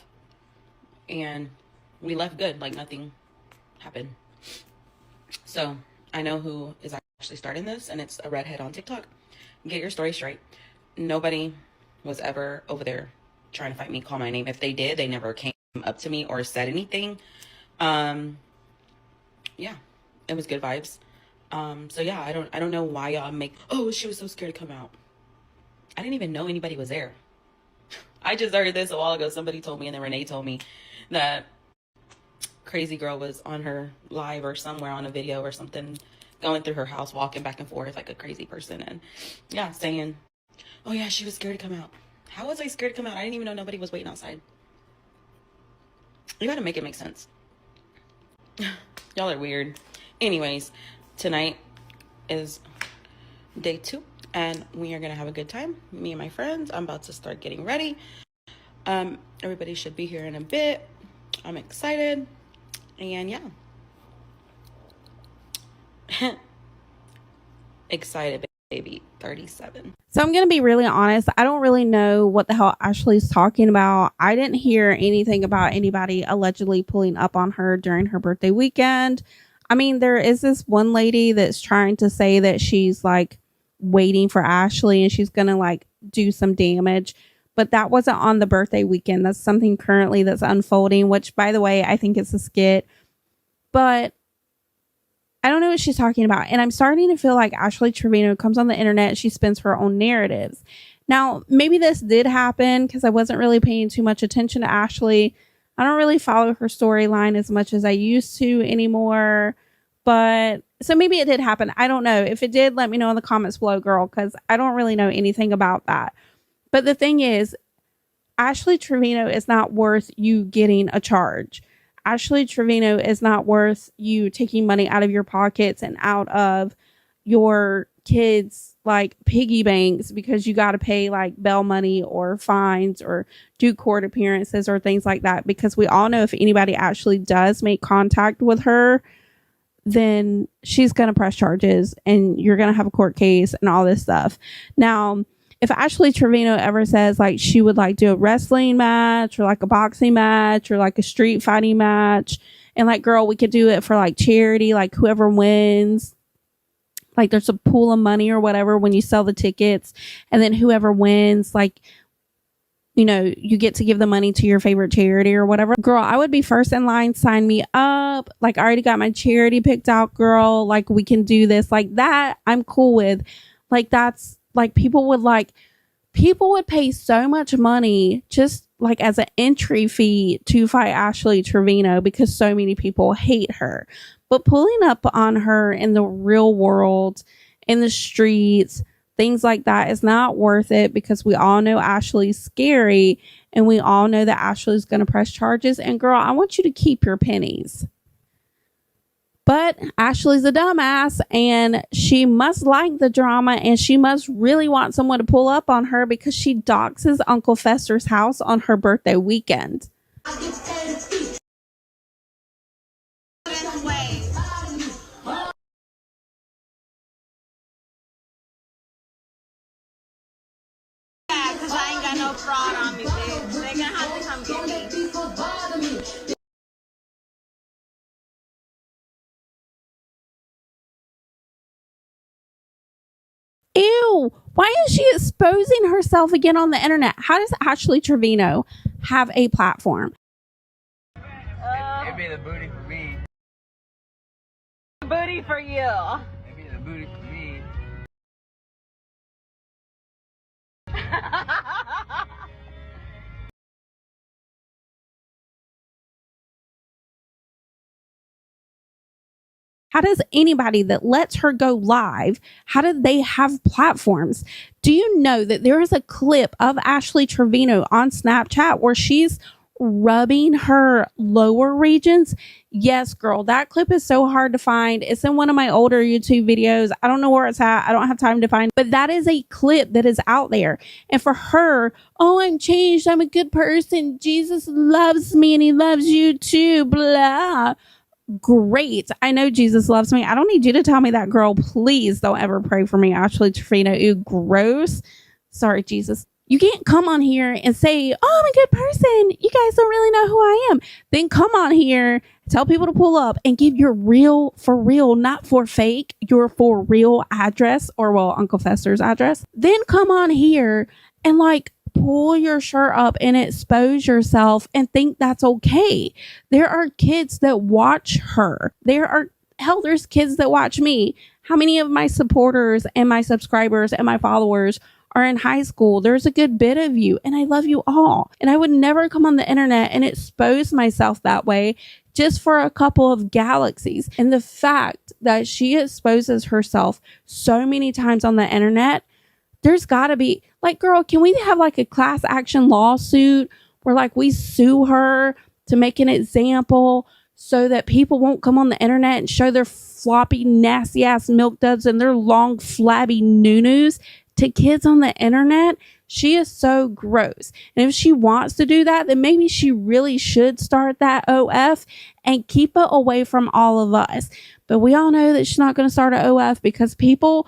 And we left good. Like nothing happened. So I know who is actually starting this, and it's a redhead on TikTok. Get your story straight. Nobody was ever over there trying to fight me, call my name. If they did, they never came up to me or said anything. Yeah, it was good vibes. So yeah, I don't know why y'all make, oh, she was so scared to come out. I didn't even know anybody was there. I just heard this a while ago. Somebody told me, and then Renee told me that crazy girl was on her live or somewhere on a video or something, going through her house, walking back and forth like a crazy person, and yeah, saying, oh yeah, she was scared to come out. How was I scared to come out? I didn't even know nobody was waiting outside. You gotta make it make sense. Y'all are weird. Anyways, tonight is day 2, and we are gonna have a good time, me and my friends. I'm about to start getting ready. Everybody should be here in a bit. I'm excited, and yeah. Excited, baby. 37. So I'm going to be really honest. I don't really know what the hell Ashley's talking about. I didn't hear anything about anybody allegedly pulling up on her during her birthday weekend. I mean, there is this one lady that's trying to say that she's like waiting for Ashley and she's going to like do some damage. But that wasn't on the birthday weekend. That's something currently that's unfolding, which, by the way, I think it's a skit. But I don't know what she's talking about. And I'm starting to feel like Ashley Trevino comes on the internet. She spins her own narratives. Now, maybe this did happen because I wasn't really paying too much attention to Ashley. I don't really follow her storyline as much as I used to anymore. But so maybe it did happen. I don't know. If it did, let me know in the comments below, girl, because I don't really know anything about that. But the thing is, Ashley Trevino is not worth you getting a charge. Ashley Trevino is not worth you taking money out of your pockets and out of your kids' like piggy banks because you got to pay like bail money or fines or do court appearances or things like that. Because we all know if anybody actually does make contact with her, then she's going to press charges and you're going to have a court case and all this stuff. Now, if Ashley Trevino ever says like she would like do a wrestling match or like a boxing match or like a street fighting match, and like, girl, we could do it for like charity, like whoever wins, like there's a pool of money or whatever when you sell the tickets, and then whoever wins, like, you get to give the money to your favorite charity or whatever. Girl, I would be first in line. Sign me up. Like, I already got my charity picked out, girl. Like, we can do this. Like that, I'm cool with. Like, that's like people would pay so much money just like as an entry fee to fight Ashley Trevino because so many people hate her. But pulling up on her in the real world, in the streets, things like that is not worth it because we all know Ashley's scary and we all know that Ashley's going to press charges. And girl, I want you to keep your pennies. But Ashley's a dumbass and she must like the drama and she must really want someone to pull up on her because she doxes Uncle Fester's house on her birthday weekend. Because I ain't got no fraud on me, bitch. They're going to have to come get me. Ew, why is she exposing herself again on the internet? How does Ashley Trevino have a platform? It'd be the booty for me. Booty for you. It'd be the booty for me. How does anybody that lets her go live, how do they have platforms? Do you know that there is a clip of Ashley Trevino on Snapchat where she's rubbing her lower regions? Yes, girl, that clip is so hard to find. It's in one of my older YouTube videos. I don't know where it's at. I don't have time to find, but that is a clip that is out there. And for her, oh, I'm changed. I'm a good person. Jesus loves me and he loves you too. Blah. Great. I know Jesus loves me. I don't need you to tell me that, girl. Please don't ever pray for me, Ashley Trevino. Ew, gross. Sorry, Jesus. You can't come on here and say, oh, I'm a good person. You guys don't really know who I am. Then come on here, tell people to pull up and give your real, for real, not for fake, your for real address, or well, Uncle Fester's address. Then come on here and like pull your shirt up and expose yourself and think that's okay. There are kids that watch her. There's kids that watch me. How many of my supporters and my subscribers and my followers are in high school? There's a good bit of you, and I love you all. And I would never come on the internet and expose myself that way just for a couple of galaxies. And the fact that she exposes herself so many times on the internet, there's got to be, like, girl, can we have like a class action lawsuit where like we sue her to make an example so that people won't come on the internet and show their floppy, nasty ass milk duds and their long, flabby noo-noos to kids on the internet? She is so gross. And if she wants to do that, then maybe she really should start that OF and keep it away from all of us. But we all know that she's not going to start an OF because people,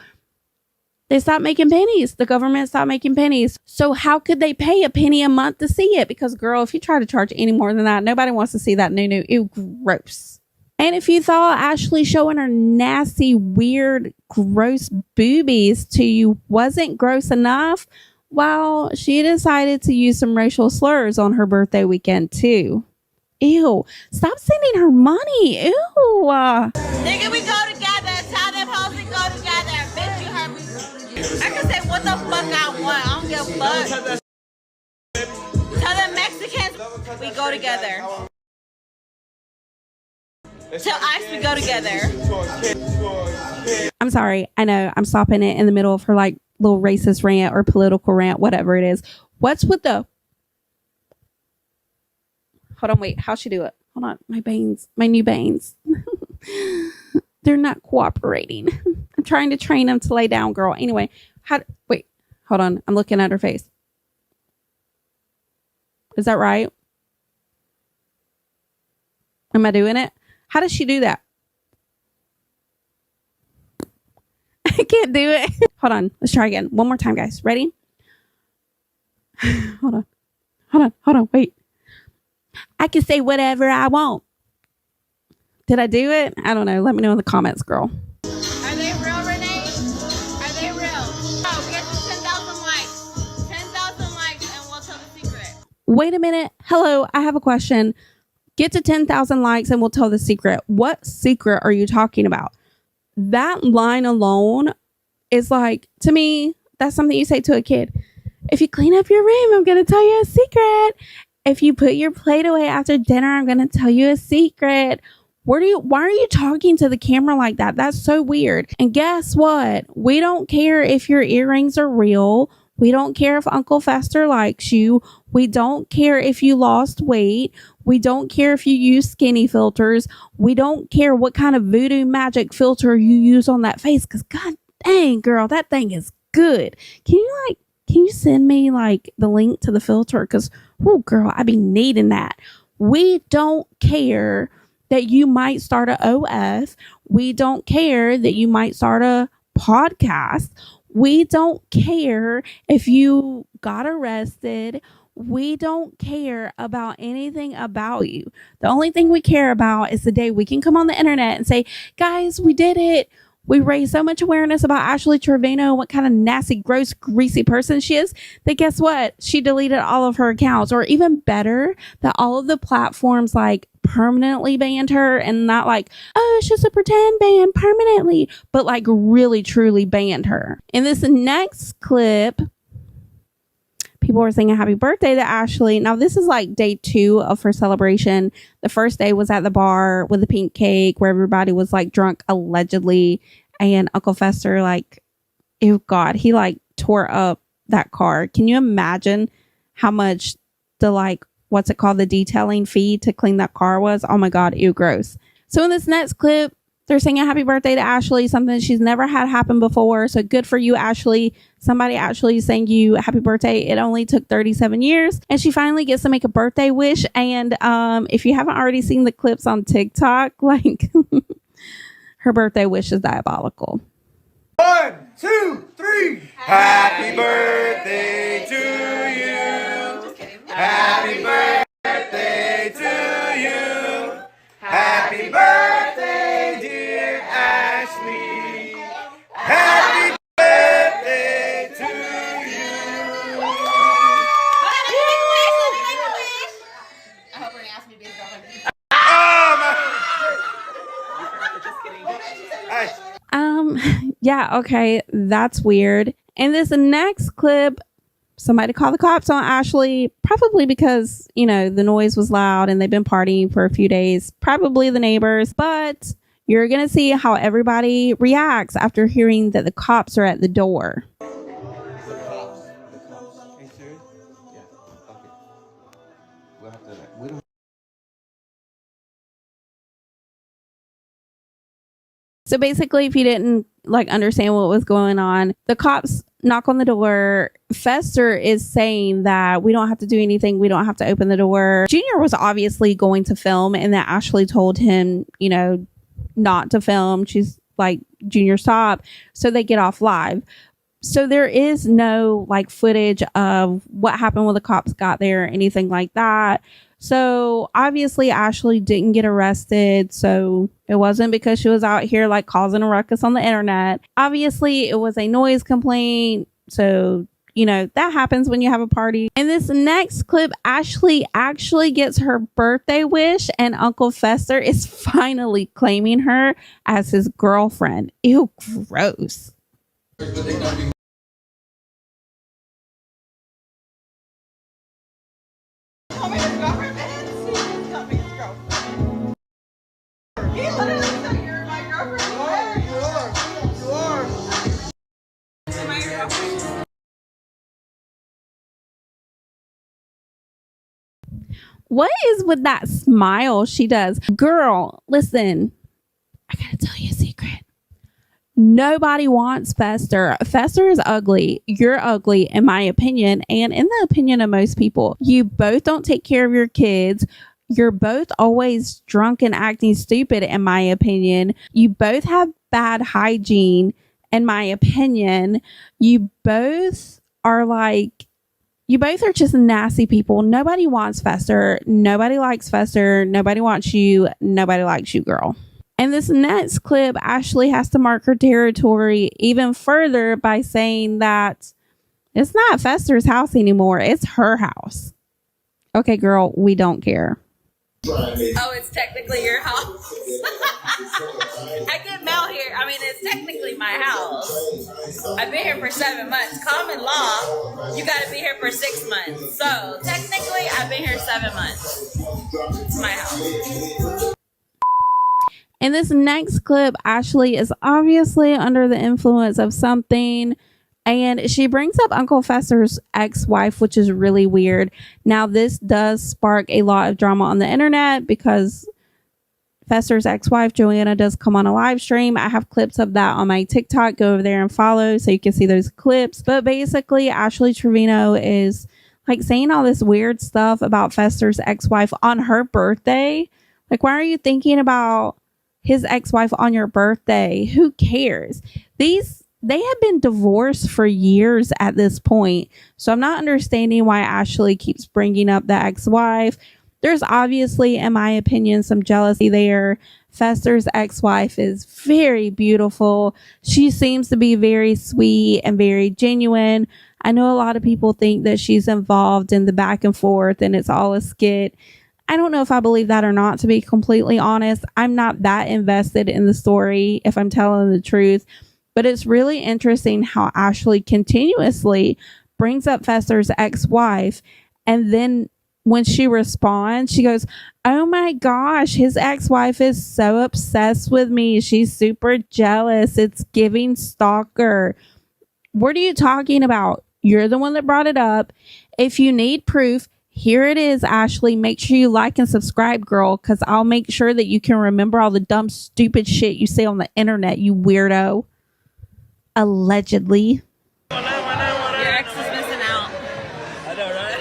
they stopped making pennies. The government stopped making pennies. So how could they pay a penny a month to see it? Because, girl, if you try to charge any more than that, nobody wants to see that noo-noo. Ew, gross. And if you thought Ashley showing her nasty, weird, gross boobies to you wasn't gross enough, well, she decided to use some racial slurs on her birthday weekend, too. Ew. Stop sending her money. Ew. Nigga, we go together. Tell them hoes we go together. Bitch, you heard me. I can say what the fuck I want. I don't give a fuck. Tell them Mexicans we go together. Tell Ice we go together. I'm sorry. I know I'm stopping it in the middle of her like little racist rant or political rant, whatever it is. What's with the... Hold on, wait. How'd she do it? Hold on. My new bangs. They're not cooperating. I'm trying to train them to lay down, girl. Anyway, wait. Hold on. I'm looking at her face. Is that right? Am I doing it? How does she do that? I can't do it. Hold on. Let's try again. One more time, guys. Ready? Hold on. Wait. I can say whatever I want. Did I do it? I don't know. Let me know in the comments, girl. Are they real, Renee? Are they real? Oh, get to 10,000 likes. 10,000 likes and we'll tell the secret. Wait a minute. Hello, I have a question. Get to 10,000 likes and we'll tell the secret. What secret are you talking about? That line alone is like, to me, that's something you say to a kid. If you clean up your room, I'm going to tell you a secret. If you put your plate away after dinner, I'm going to tell you a secret. Why are you talking to the camera like that? That's so weird. And guess what? We don't care if your earrings are real. We don't care if Uncle Fester likes you. We don't care if you lost weight. We don't care if you use skinny filters. We don't care what kind of voodoo magic filter you use on that face. Because god dang, girl, that thing is good. Can you send me like the link to the filter? Because, oh, girl, I be needing that. We don't care that you might start a OF. We don't care that you might start a podcast. We don't care if you got arrested. We don't care about anything about you. The only thing we care about is the day we can come on the internet and say, guys, we did it. We raised so much awareness about Ashley Trevino, what kind of nasty, gross, greasy person she is, that guess what? She deleted all of her accounts. Or even better, that all of the platforms like permanently banned her, and not like, oh, it's just a pretend ban permanently, but like really, truly banned her. In this next clip, people were singing happy birthday to Ashley. Now, this is like day 2 of her celebration. The first day was at the bar with the pink cake where everybody was like drunk allegedly. And Uncle Fester, like, ew, God, he like tore up that car. Can you imagine how much the like, what's it called? The detailing fee to clean that car was? Oh my God, ew, gross. So in this next clip, they're singing happy birthday to Ashley, something she's never had happen before. So good for you, Ashley. Somebody actually sang you happy birthday. It only took 37 years. And she finally gets to make a birthday wish. And if you haven't already seen the clips on TikTok, like her birthday wish is diabolical. 1, 2, 3. Happy birthday to you. Happy birthday to you. Happy birthday, dear Ashley. Happy birthday to you. I hope we're gonna ask me to be his girlfriend. Yeah, okay, that's weird. And this next clip, somebody called the cops on Ashley, probably because, you know, the noise was loud and they've been partying for a few days, probably the neighbors, but you're going to see how everybody reacts after hearing that the cops are at the door. The cops. Are you serious? Yeah. Okay. We'll have to. We don't. So basically, if you didn't like understand what was going on, the cops knock on the door. Fester is saying that we don't have to do anything. We don't have to open the door. Junior was obviously going to film, and that Ashley told him, you know, not to film. She's like, Junior, stop. So they get off live. So there is no like footage of what happened when the cops got there or anything like that. So obviously Ashley didn't get arrested. So it wasn't because she was out here like causing a ruckus on the internet. Obviously it was a noise complaint. So, you know, that happens when you have a party. In this next clip, Ashley actually gets her birthday wish and Uncle Fester is finally claiming her as his girlfriend. Ew, gross. What is with that smile she does? Girl, listen, I gotta tell you a secret. Nobody wants Fester. Fester is ugly. You're ugly, in my opinion, and in the opinion of most people. You both don't take care of your kids. You're both always drunk and acting stupid, in my opinion. You both have bad hygiene, in my opinion. You both are just nasty people. Nobody wants Fester. Nobody likes Fester. Nobody wants you. Nobody likes you, girl. In this next clip, Ashley has to mark her territory even further by saying that it's not Fester's house anymore. It's her house. Okay, girl, we don't care. Oh, it's technically your house. I get mail here. I mean, it's technically my house. I've been here for 7 months. Common law, you got to be here for 6 months. So technically, I've been here 7 months. It's my house. In this next clip, Ashley is obviously under the influence of something, and she brings up Uncle Fester's ex-wife, which is really weird. Now, this does spark a lot of drama on the internet because Fester's ex-wife, Johanna, does come on a live stream. I have clips of that on my TikTok. Go over there and follow so you can see those clips. But basically, Ashley Trevino is like saying all this weird stuff about Fester's ex-wife on her birthday. Like, why are you thinking about his ex-wife on your birthday? Who cares? They have been divorced for years at this point. So I'm not understanding why Ashley keeps bringing up the ex-wife. There's obviously, in my opinion, some jealousy there. Fester's ex-wife is very beautiful. She seems to be very sweet and very genuine. I know a lot of people think that she's involved in the back and forth and it's all a skit. I don't know if I believe that or not, to be completely honest. I'm not that invested in the story, if I'm telling the truth. But it's really interesting how Ashley continuously brings up Fester's ex-wife, and then when she responds, she goes, "Oh my gosh, his ex-wife is so obsessed with me. She's super jealous. It's giving stalker." What are you talking about? You're the one that brought it up. If you need proof, here it is, Ashley. Make sure you like and subscribe, girl, because I'll make sure that you can remember all the dumb, stupid shit you say on the internet, you weirdo. Allegedly. Your ex is missing out. I know, right?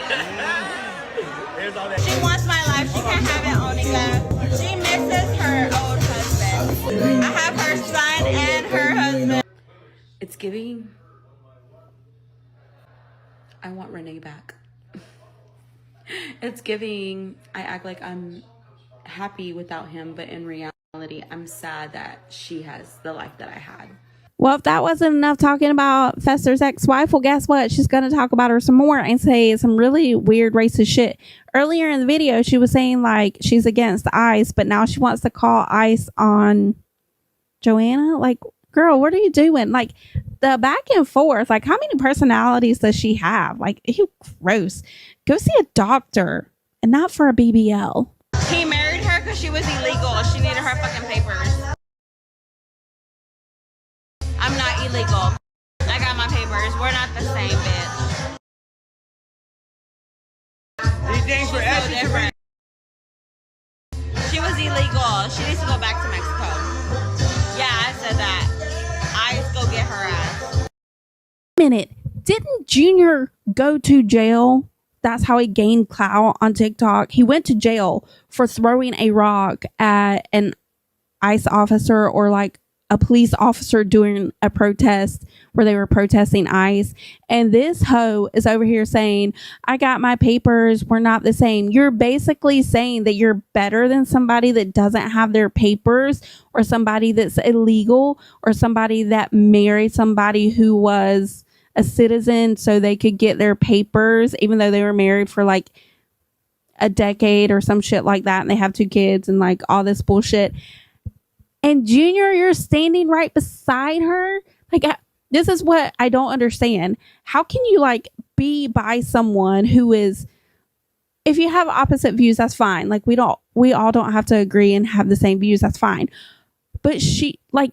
Here's all that. She wants my life. She can't have it, Onika. She misses her old husband. I have her son and her husband. It's giving. I want Renee back. It's giving. I act like I'm happy without him, but in reality, I'm sad that she has the life that I had. Well, if that wasn't enough talking about Fester's ex-wife, well, guess what? She's going to talk about her some more and say some really weird racist shit. Earlier in the video, she was saying like she's against ICE, but now she wants to call ICE on Johanna. Like, girl, what are you doing? Like, the back and forth, like, how many personalities does she have? Like, ew, gross. Go see a doctor and not for a BBL. He married her because she was illegal. She needed her fucking papers. I'm not illegal. I got my papers. We're not the same, bitch. These things for She's so different. She was illegal. She needs to go back to Mexico. Yeah, I said that. I go get her ass. Minute, didn't Junior go to jail? That's how he gained clout on TikTok. He went to jail for throwing a rock at an ICE officer or like a police officer during a protest where they were protesting ICE. And this hoe is over here saying, I got my papers. We're not the same. You're basically saying that you're better than somebody that doesn't have their papers, or somebody that's illegal, or somebody that married somebody who was a citizen so they could get their papers, even though they were married for like a decade or some shit like that. And they have 2 kids and like all this bullshit. And Junior, you're standing right beside her. Like, this is what I don't understand. How can you like be by someone who is, if you have opposite views, that's fine. Like, we all don't have to agree and have the same views. That's fine. But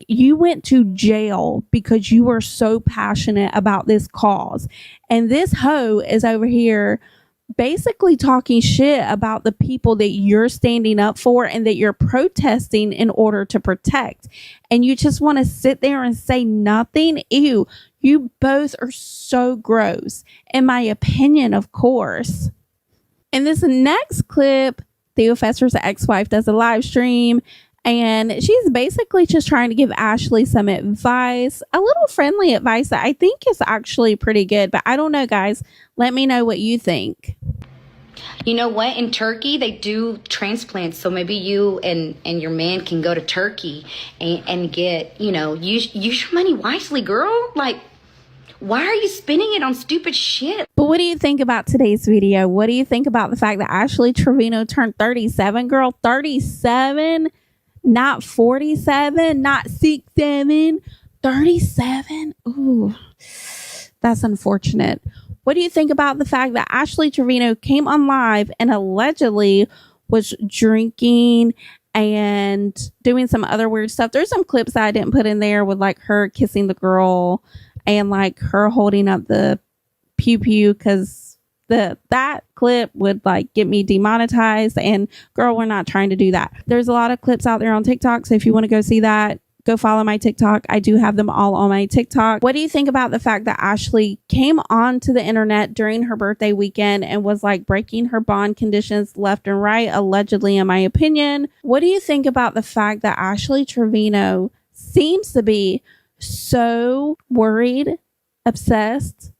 you went to jail because you were so passionate about this cause. And this hoe is over here basically talking shit about the people that you're standing up for and that you're protesting in order to protect. And you just want to sit there and say nothing. Ew, you both are so gross, in my opinion, of course. In this next clip, Theo Fester's ex-wife does a live stream, and she's basically just trying to give Ashley some advice, a little friendly advice that I think is actually pretty good. But I don't know, guys. Let me know what you think. You know what? In Turkey, they do transplants. So maybe you and your man can go to Turkey and get, use your money wisely, girl. Like, why are you spending it on stupid shit? But what do you think about today's video? What do you think about the fact that Ashley Trevino turned 37, girl? 37? Not 47, not 67, 37. Ooh, that's unfortunate. What do you think about the fact that Ashley Trevino came on live and allegedly was drinking and doing some other weird stuff? There's some clips that I didn't put in there with like her kissing the girl and like her holding up the pew pew, because that clip would like get me demonetized, and girl, we're not trying to do that. There's a lot of clips out there on TikTok, so if you want to go see that, go follow my TikTok. I do have them all on my TikTok. What do you think about the fact that Ashley came onto the internet during her birthday weekend and was like breaking her bond conditions left and right, allegedly, in my opinion? What do you think about the fact that Ashley Trevino seems to be so worried, obsessed,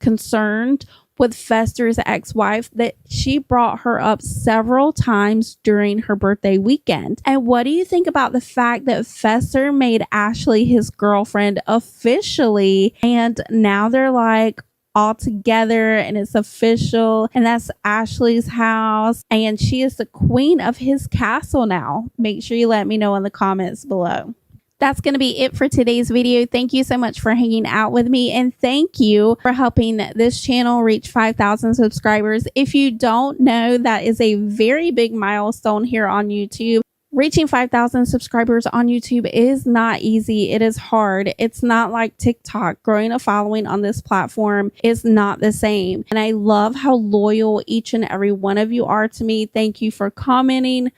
concerned with Fester's ex-wife that she brought her up several times during her birthday weekend? And what do you think about the fact that Fester made Ashley his girlfriend officially, and now they're like all together and it's official, and that's Ashley's house and she is the queen of his castle now? Make sure you let me know in the comments below. That's going to be it for today's video. Thank you so much for hanging out with me, and thank you for helping this channel reach 5,000 subscribers. If you don't know, that is a very big milestone here on YouTube. Reaching 5,000 subscribers on YouTube is not easy. It is hard. It's not like TikTok. Growing a following on this platform is not the same. And I love how loyal each and every one of you are to me. Thank you for commenting,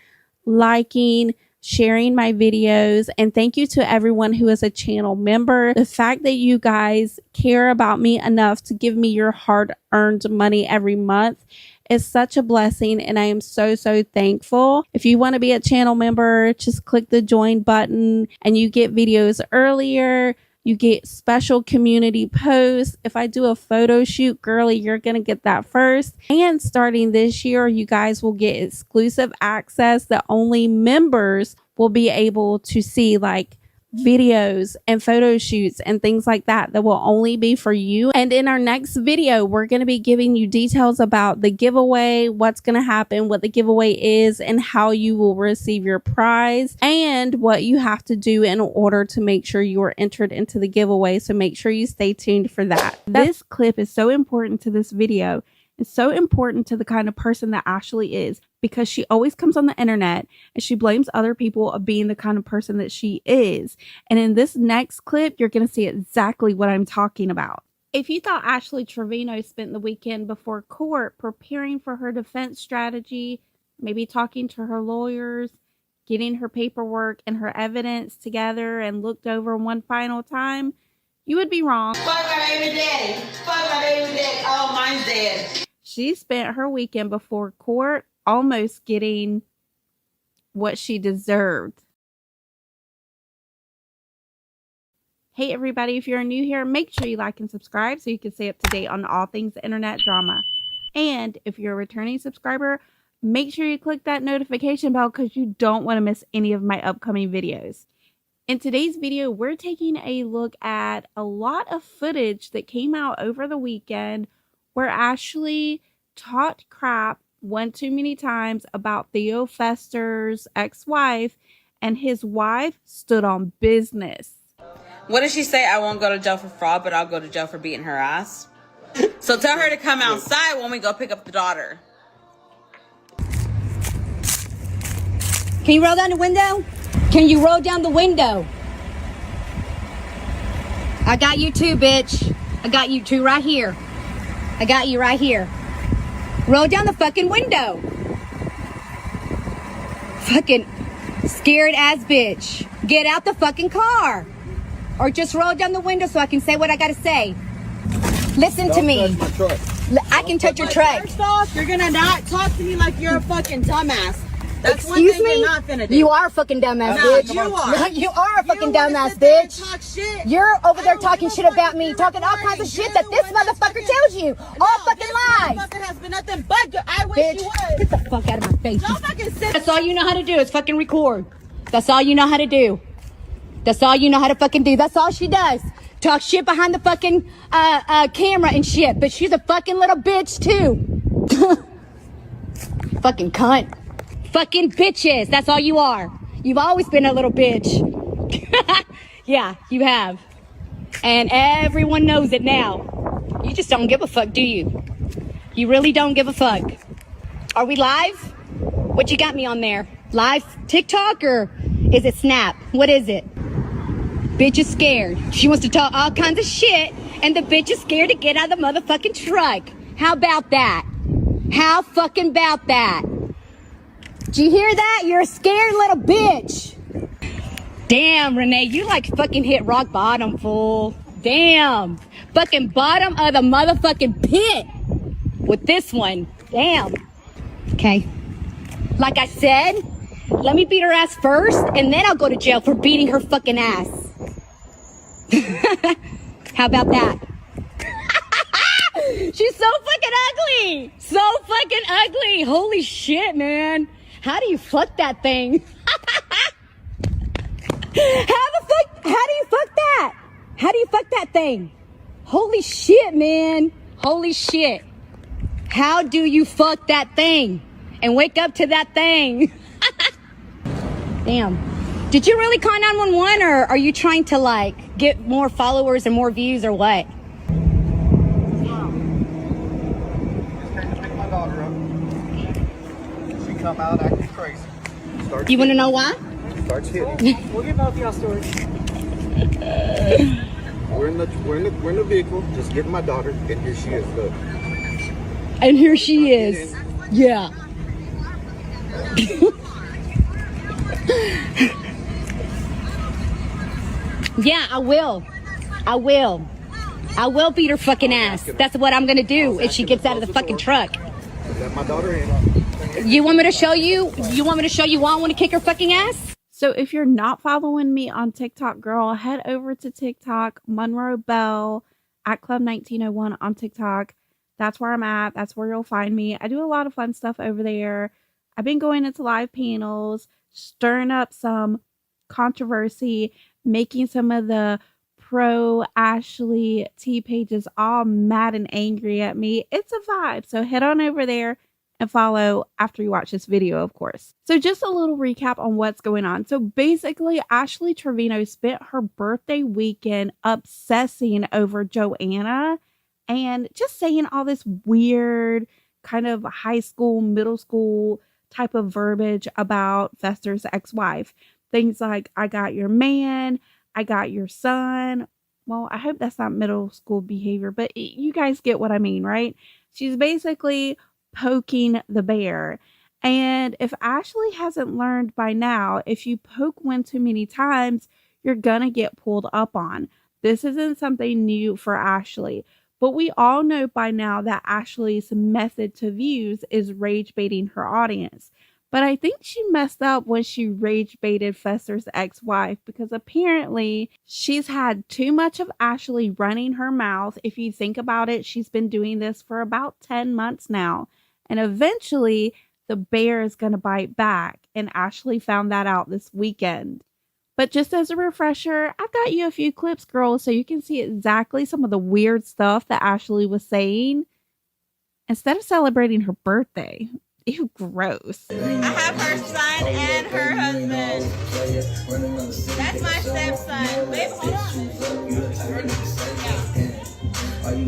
liking, sharing my videos, and thank you to everyone who is a channel member. The fact that you guys care about me enough to give me your hard-earned money every month is such a blessing, and I am so thankful. If you want to be a channel member, just click the join button and you get videos earlier. You get special community posts. If I do a photo shoot, girly, you're going to get that first. And starting this year, you guys will get exclusive access that only members will be able to see, like videos and photo shoots and things like that will only be for you. And in our next video, we're going to be giving you details about the giveaway, what's going to happen, what the giveaway is, and how you will receive your prize, and what you have to do in order to make sure you are entered into the giveaway. So make sure you stay tuned for that. This clip is so important to this video. It's so important to the kind of person that Ashley is, because she always comes on the internet and she blames other people of being the kind of person that she is. And in this next clip, you're going to see exactly what I'm talking about. If you thought Ashley Trevino spent the weekend before court preparing for her defense strategy, maybe talking to her lawyers, getting her paperwork and her evidence together and looked over one final time, you would be wrong. Fuck my baby daddy. Fuck my baby daddy. Oh, mine's dead. She spent her weekend before court almost getting what she deserved. Hey everybody, if you're new here, make sure you like and subscribe so you can stay up to date on all things internet drama. And if you're a returning subscriber, make sure you click that notification bell because you don't want to miss any of my upcoming videos. In today's video, we're taking a look at a lot of footage that came out over the weekend where Ashley talked crap one too many times about Theo Fester's ex-wife, and his wife stood on business. What did she say? I won't go to jail for fraud, but I'll go to jail for beating her ass. So tell her to come outside when we go pick up the daughter. Can you roll down the window? Can you roll down the window? I got you too, bitch. I got you too right here. I got you right here. Roll down the fucking window. Fucking scared ass bitch. Get out the fucking car. Or just roll down the window so I can say what I gotta say. Listen to me. I can touch your truck. First off, you're gonna not talk to me like you're a fucking dumbass. That's Excuse one thing me? You're not finna do. You are a fucking dumbass, No, bitch. you are. No, you are a fucking dumbass, sit there and bitch. talk shit. You're over there talking shit about me, talking all kinds of shit that this motherfucker tells you. All fucking lies. Motherfucker has been nothing but good. I wish Bitch, you would. get the fuck out of my face. Don't fucking sit. That's all you know how to do is fucking record. That's all you know how to do. That's all you know how to fucking do. That's all she does. Talk shit behind the fucking camera and shit. But she's a fucking little bitch too. Fucking cunt. Fucking bitches. That's all you are. You've always been a little bitch. Yeah, you have. And everyone knows it now. You just don't give a fuck, do you? You really don't give a fuck. Are we live? What you got me on there? Live TikTok or is it Snap? What is it? Bitch is scared. She wants to talk all kinds of shit and the bitch is scared to get out of the motherfucking truck. How about that? How fucking about that? Did you hear that? You're a scared little bitch. Damn, Renee, you like fucking hit rock bottom, fool. Damn. Fucking bottom of the motherfucking pit with this one. Damn. Okay. Like I said, let me beat her ass first and then I'll go to jail for beating her fucking ass. How about that? She's so fucking ugly. So fucking ugly. Holy shit, man. How do you fuck that thing? How do you fuck that? How do you fuck that thing? Holy shit, man. Holy shit. How do you fuck that thing? And wake up to that thing. Damn. Did you really call 911, or are you trying to like get more followers and more views, or what? My daughter up. She come out acting crazy. You want to know why? Starts hitting. We'll get both of y'all stories. We're in the vehicle, just getting my daughter, and here she is. Look. And here she is. Yeah. Yeah, I will. I will beat her fucking ass. That's what I'm gonna do if she gets out of the fucking truck. Let my daughter in. You want me to show you? You want me to show you why I want to kick her fucking ass? So if you're not following me on TikTok, girl, head over to TikTok, Monroe Bell at Club 1901 on TikTok. That's where I'm at. That's where you'll find me. I do a lot of fun stuff over there. I've been going into live panels, stirring up some controversy, making some of the pro Ashley T pages all mad and angry at me. It's a vibe. So head on over there and follow after you watch this video, of course. So just a little recap on what's going on. So basically, Ashley Trevino spent her birthday weekend obsessing over Johanna and just saying all this weird kind of high school, middle school type of verbiage about Fester's ex-wife. Things like, I got your man, I got your son. Well, I hope that's not middle school behavior, but you guys get what I mean, right? She's basically poking the bear. And if Ashley hasn't learned by now, if you poke one too many times, you're gonna get pulled up on. This isn't something new for Ashley, but we all know by now that Ashley's method to views is rage baiting her audience. But I think she messed up when she rage baited Fester's ex-wife, because apparently she's had too much of Ashley running her mouth. If you think about it, she's been doing this for about 10 months now. And eventually the bear is going to bite back. And Ashley found that out this weekend. But just as a refresher, I've got you a few clips, girls, so you can see exactly some of the weird stuff that Ashley was saying instead of celebrating her birthday. Ew, gross. I have her son and her husband. That's my stepson. Babe, hold on.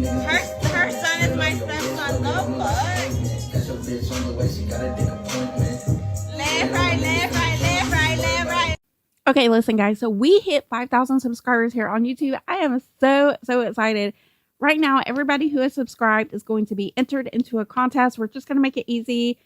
Yeah. Her son is my stepson. The fuck? Left, right, left, right, left, right, left, right. Okay, listen, guys. So we hit 5,000 subscribers here on YouTube. I am so excited. Right now, everybody who is subscribed is going to be entered into a contest. We're just going to make it easy.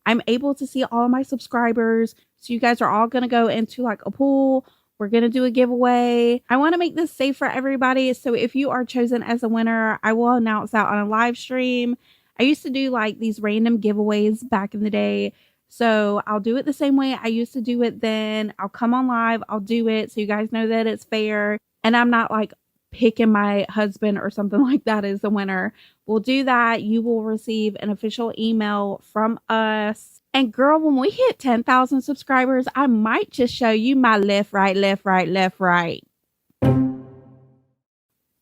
I'm able to see all of my subscribers. So you guys are all going to go into like a pool. We're going to do a giveaway. I want to make this safe for everybody. So if you are chosen as a winner, I will announce that on a live stream. I used to do like these random giveaways back in the day. So I'll do it the same way I used to do it then. I'll come on live. I'll do it so you guys know that it's fair. And I'm not like picking my husband or something like that as the winner. We'll do that. You will receive an official email from us. And girl, when we hit 10,000 subscribers, I might just show you my left, right, left, right, left, right.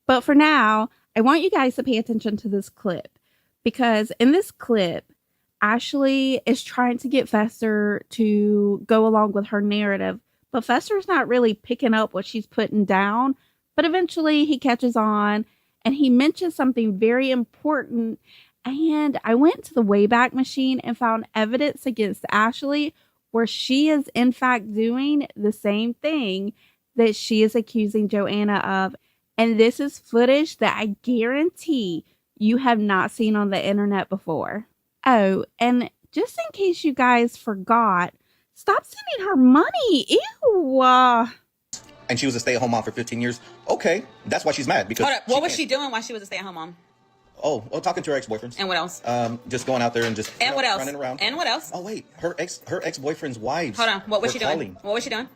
But for now, I want you guys to pay attention to this clip, because in this clip, Ashley is trying to get Fester to go along with her narrative, but Fester's not really picking up what she's putting down. But eventually he catches on and he mentions something very important. And I went to the Wayback Machine and found evidence against Ashley where she is in fact doing the same thing that she is accusing Johanna of. And this is footage that I guarantee you have not seen on the internet before. Oh, and just in case you guys forgot, stop sending her money. Ew. And she was a stay-at-home mom for 15 years. Okay, that's why she's mad. Because hold up. What was she doing while she was a stay-at-home mom? Oh, well, talking to her ex-boyfriends. And what else? Just going out there and just what else? running around. And what else? Oh wait, her ex-boyfriend's wives. Hold on. What was she doing? What was she doing?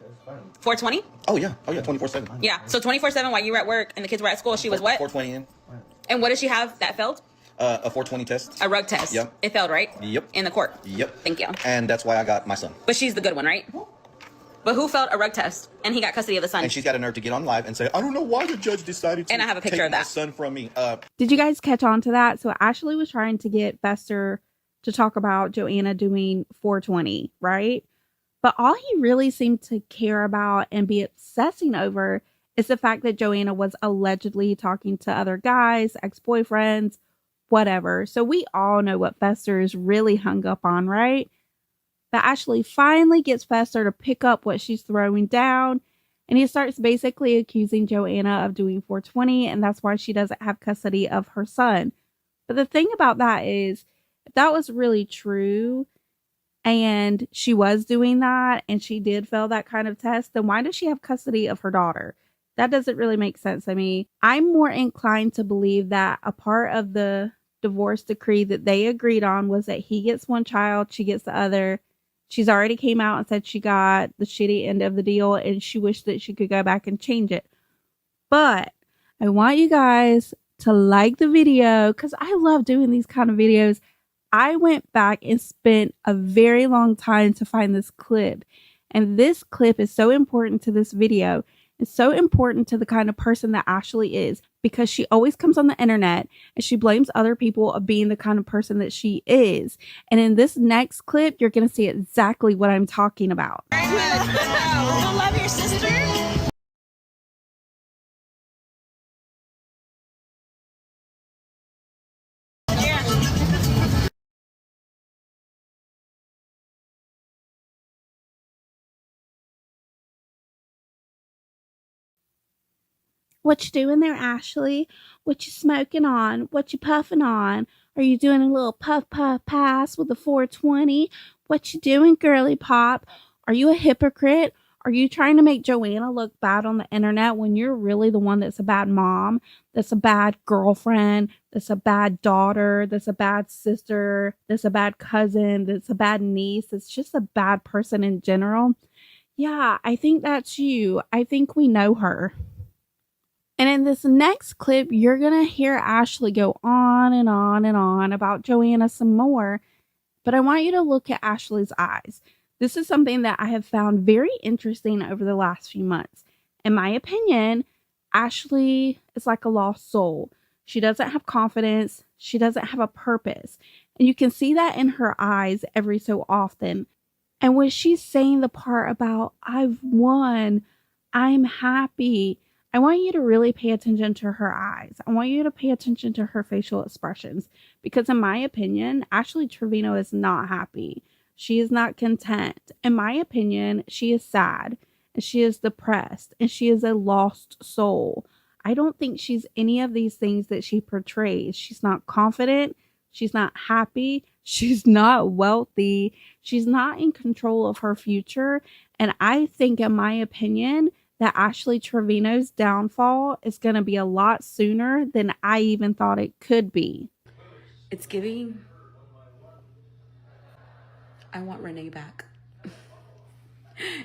420? Oh yeah, 24/7. Yeah. So 24/7 while you were at work and the kids were at school, she was what? 420 in. And what did she have that failed? A 420 test. A rug test. Yep. It failed, right? Yep. In the court. Yep. Thank you. And that's why I got my son. But she's the good one, right? But who failed a rug test and he got custody of the son? And she's got a nerve to get on live and say, I don't know why the judge decided to and I have a picture take of that. my son from me. Did you guys catch on to that? So Ashley was trying to get Fester to talk about Johanna doing 420, right? But all he really seemed to care about and be obsessing over is the fact that Johanna was allegedly talking to other guys, ex-boyfriends, whatever. So we all know what Fester is really hung up on, right? But Ashley finally gets Fester to pick up what she's throwing down, and he starts basically accusing Johanna of doing 420, and that's why she doesn't have custody of her son. But the thing about that is, if that was really true, and she was doing that, and she did fail that kind of test, then why does she have custody of her daughter? That doesn't really make sense to me. I'm more inclined to believe that a part of the divorce decree that they agreed on was that he gets one child, she gets the other. She's already came out and said she got the shitty end of the deal and she wished that she could go back and change it. But I want you guys to like the video because I love doing these kind of videos. I went back and spent a very long time to find this clip. And this clip is so important to this video. It's so important to the kind of person that Ashley is because she always comes on the internet and she blames other people of being the kind of person that she is. And in this next clip, you're going to see exactly what I'm talking about. You love your sister? What you doing there, Ashley? What you smoking on? What you puffing on? Are you doing a little puff pass with the 420? What you doing, girly pop? Are you a hypocrite? Are you trying to make Johanna look bad on the internet when you're really the one that's a bad mom, that's a bad girlfriend, that's a bad daughter, that's a bad sister, that's a bad cousin, that's a bad niece, that's just a bad person in general? Yeah, I think that's you. I think we know her. And in this next clip, you're going to hear Ashley go on and on and on about Johanna some more. But I want you to look at Ashley's eyes. This is something that I have found very interesting over the last few months. In my opinion, Ashley is like a lost soul. She doesn't have confidence. She doesn't have a purpose. And you can see that in her eyes every so often. And when she's saying the part about, I've won, I'm happy, I want you to really pay attention to her eyes. I want you to pay attention to her facial expressions because in my opinion, Ashley Trevino is not happy. She is not content. In my opinion, she is sad and she is depressed and she is a lost soul. I don't think she's any of these things that she portrays. She's not confident. She's not happy. She's not wealthy. She's not in control of her future. And I think, in my opinion, that Ashley Trevino's downfall is going to be a lot sooner than I even thought it could be. It's giving, I want Renee back.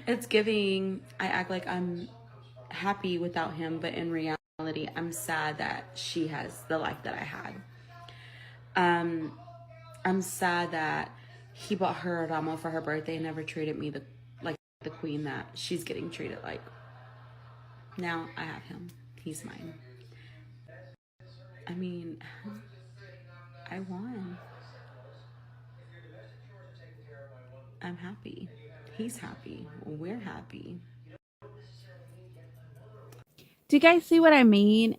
It's giving, I act like I'm happy without him, but in reality, I'm sad that she has the life that I had. I'm sad that he bought her a ramo for her birthday and never treated me like the queen that she's getting treated like. Now I have him. He's mine. I mean, I won. I'm happy. He's happy. We're happy. Do you guys see what I mean?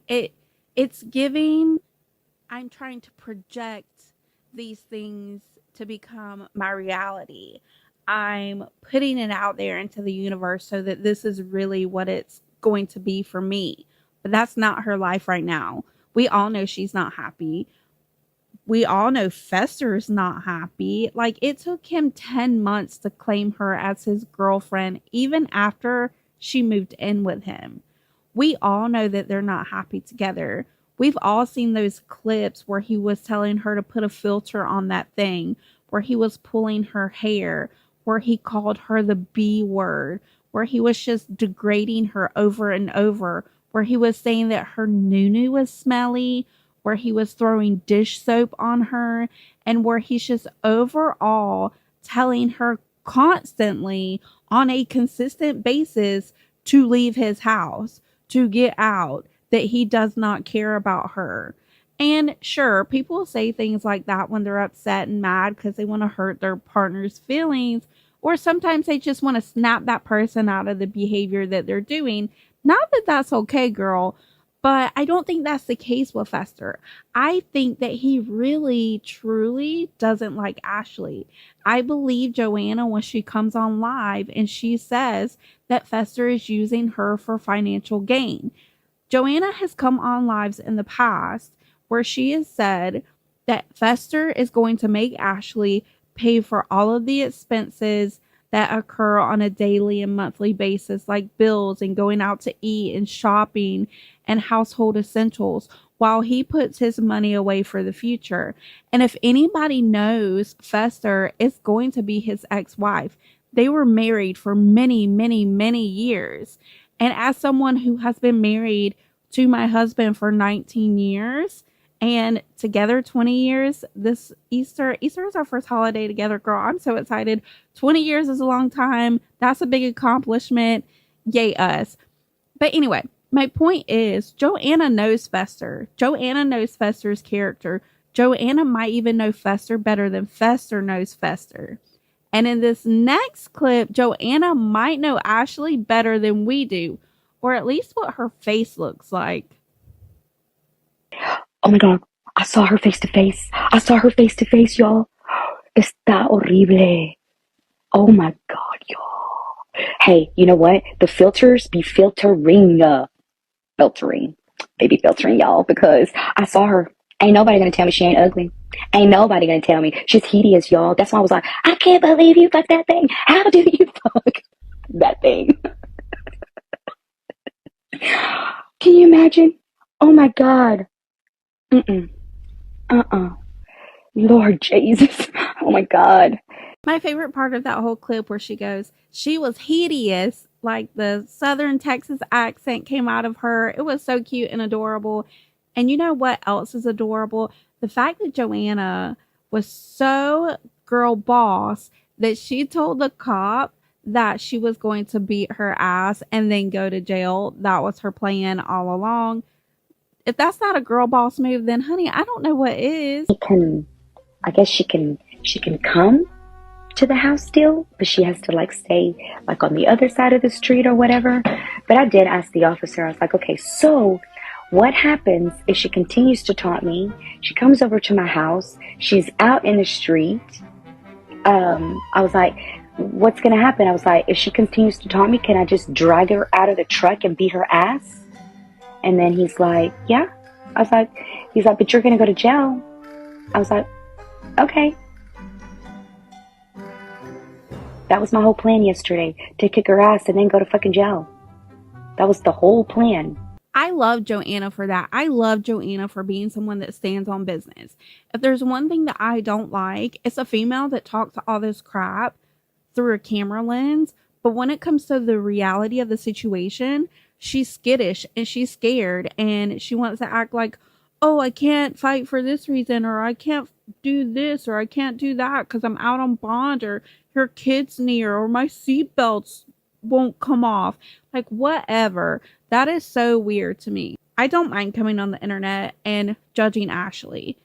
It's giving, I'm trying to project these things to become my reality. I'm putting it out there into the universe so that this is really what it's going to be for me. But that's not her life right now. We all know she's not happy. We all know Fester's not happy. Like, it took him 10 months to claim her as his girlfriend, even after she moved in with him. We all know that they're not happy together. We've all seen those clips where he was telling her to put a filter on that thing, where he was pulling her hair, where he called her the B word, where he was just degrading her over and over, where he was saying that her noo-noo was smelly, where he was throwing dish soap on her, and where he's just overall telling her constantly on a consistent basis to leave his house, to get out, that he does not care about her. And sure, people say things like that when they're upset and mad because they want to hurt their partner's feelings. Or sometimes they just want to snap that person out of the behavior that they're doing. Not that that's okay, girl, but I don't think that's the case with Fester. I think that he really, truly doesn't like Ashley. I believe Johanna when she comes on live and she says that Fester is using her for financial gain. Johanna has come on lives in the past where she has said that Fester is going to make Ashley pay for all of the expenses that occur on a daily and monthly basis, like bills and going out to eat and shopping and household essentials, while he puts his money away for the future. And if anybody knows Fester is going to be his ex-wife, they were married for many, many, many years. And as someone who has been married to my husband for 19 years and together 20 years, this Easter is our first holiday together, girl. I'm so excited. 20 years is a long time. That's a big accomplishment. Yay us. But anyway, my point is Johanna knows Fester. Johanna knows Fester's character. Johanna might even know Fester better than Fester knows Fester. And in this next clip, Johanna might know Ashley better than we do, or at least what her face looks like. Oh my God, I saw her face to face. I saw her face to face, y'all. Está horrible. Oh my God, y'all. Hey, you know what? The filters be filtering. Filtering. They be filtering, y'all, because I saw her. Ain't nobody gonna tell me she ain't ugly. Ain't nobody gonna tell me she's hideous, y'all. That's why I was like, I can't believe you fucked that thing. How do you fuck that thing? Can you imagine? Oh my God. Lord Jesus. Oh my God. My favorite part of that whole clip where she goes, she was hideous, like the Southern Texas accent came out of her. It was so cute and adorable. And you know what else is adorable? The fact that Johanna was so girl boss that she told the cop that she was going to beat her ass and then go to jail. That was her plan all along. If that's not a girl boss move, then honey, I don't know what is. I guess she can come to the house still, but she has to like stay like on the other side of the street or whatever. But I did ask the officer, I was like, okay, so what happens if she continues to taunt me? She comes over to my house, she's out in the street. I was like, what's gonna happen? I was like, if she continues to taunt me, can I just drag her out of the truck and beat her ass? And then he's like, yeah. I was like, he's like, but you're gonna go to jail. I was like, okay. That was my whole plan yesterday, to kick her ass and then go to fucking jail. That was the whole plan. I love Johanna for that. I love Johanna for being someone that stands on business. If there's one thing that I don't like, it's a female that talks all this crap through a camera lens. But when it comes to the reality of the situation, she's skittish and she's scared and she wants to act like, oh, I can't fight for this reason, or I can't do this, or I can't do that because I'm out on bond, or her kid's near, or my seatbelts won't come off. Like, whatever. That is so weird to me. I don't mind coming on the internet and judging Ashley.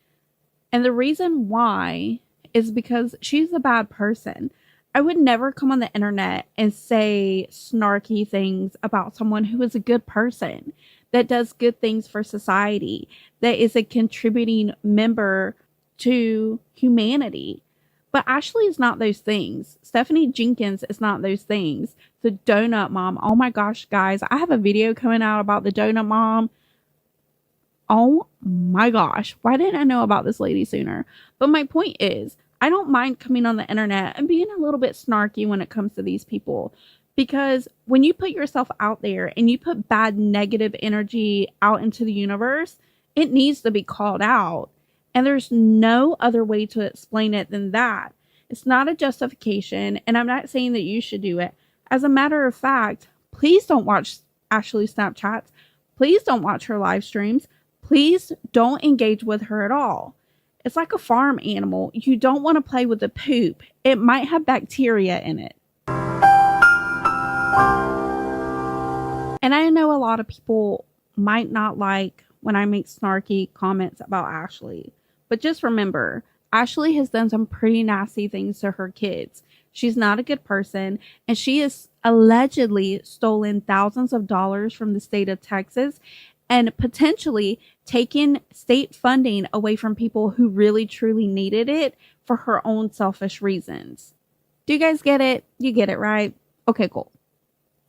And the reason why is because she's a bad person. I would never come on the internet and say snarky things about someone who is a good person, that does good things for society, that is a contributing member to humanity. But Ashley is not those things. Stephanie Jenkins is not those things. The donut mom. Oh my gosh, guys. I have a video coming out about the donut mom. Oh my gosh. Why didn't I know about this lady sooner? But my point is, I don't mind coming on the internet and being a little bit snarky when it comes to these people. Because when you put yourself out there and you put bad negative energy out into the universe, it needs to be called out. And there's no other way to explain it than that. It's not a justification, and I'm not saying that you should do it. As a matter of fact, please don't watch Ashley's Snapchats. Please don't watch her live streams. Please don't engage with her at all. It's like a farm animal. You don't want to play with the poop. It might have bacteria in it. And I know a lot of people might not like when I make snarky comments about Ashley. But just remember, Ashley has done some pretty nasty things to her kids. She's not a good person, and she has allegedly stolen thousands of dollars from the state of Texas and potentially taken state funding away from people who really truly needed it for her own selfish reasons. Do you guys get it? You get it, right? Okay, cool.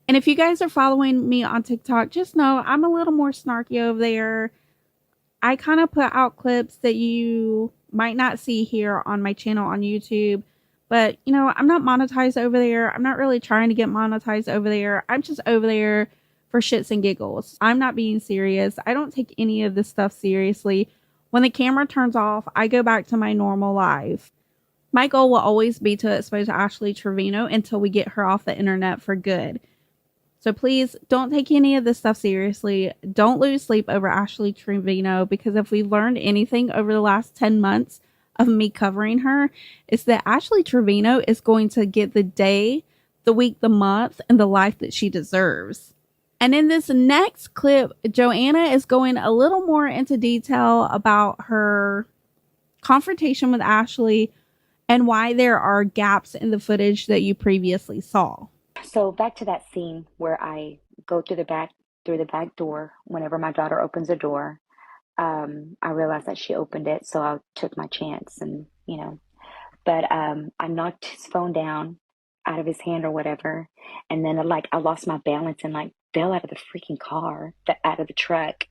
And if you guys are following me on TikTok, just know I'm a little more snarky over there. I kind of put out clips that you might not see here on my channel on YouTube. But, you know, I'm not monetized over there. I'm not really trying to get monetized over there. I'm just over there for shits and giggles. I'm not being serious. I don't take any of this stuff seriously. When the camera turns off, I go back to my normal life. My goal will always be to expose Ashley Trevino until we get her off the internet for good. So please don't take any of this stuff seriously. Don't lose sleep over Ashley Trevino, because if we've learned anything over the last 10 months of me covering her, it's that Ashley Trevino is going to get the day, the week, the month, and the life that she deserves. And in this next clip, Johanna is going a little more into detail about her confrontation with Ashley and why there are gaps in the footage that you previously saw. So back to that scene where I go through the back door. Whenever my daughter opens the door, I realized that she opened it, so I took my chance, and but I knocked his phone down out of his hand or whatever, and then I lost my balance and fell out of the freaking car, out of the truck,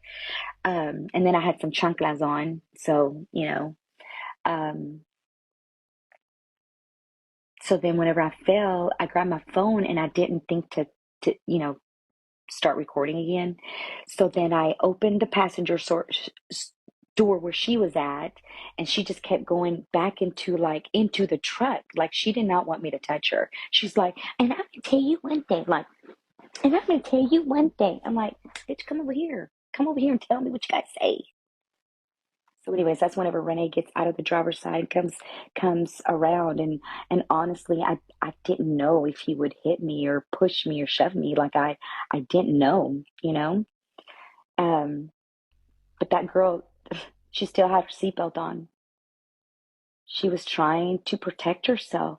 and then I had some chanclas on, so so then whenever I fell, I grabbed my phone and I didn't think to start recording again. So then I opened the passenger door where she was at, and she just kept going back into the truck. Like, she did not want me to touch her. She's like, and I'm gonna tell you one thing, I'm like, bitch, come over here and tell me what you gotta say. So anyways, that's whenever Renee gets out of the driver's side, comes around, and honestly, I didn't know if he would hit me or push me or shove me. I didn't know, but that girl, she still had her seatbelt on. She was trying to protect herself.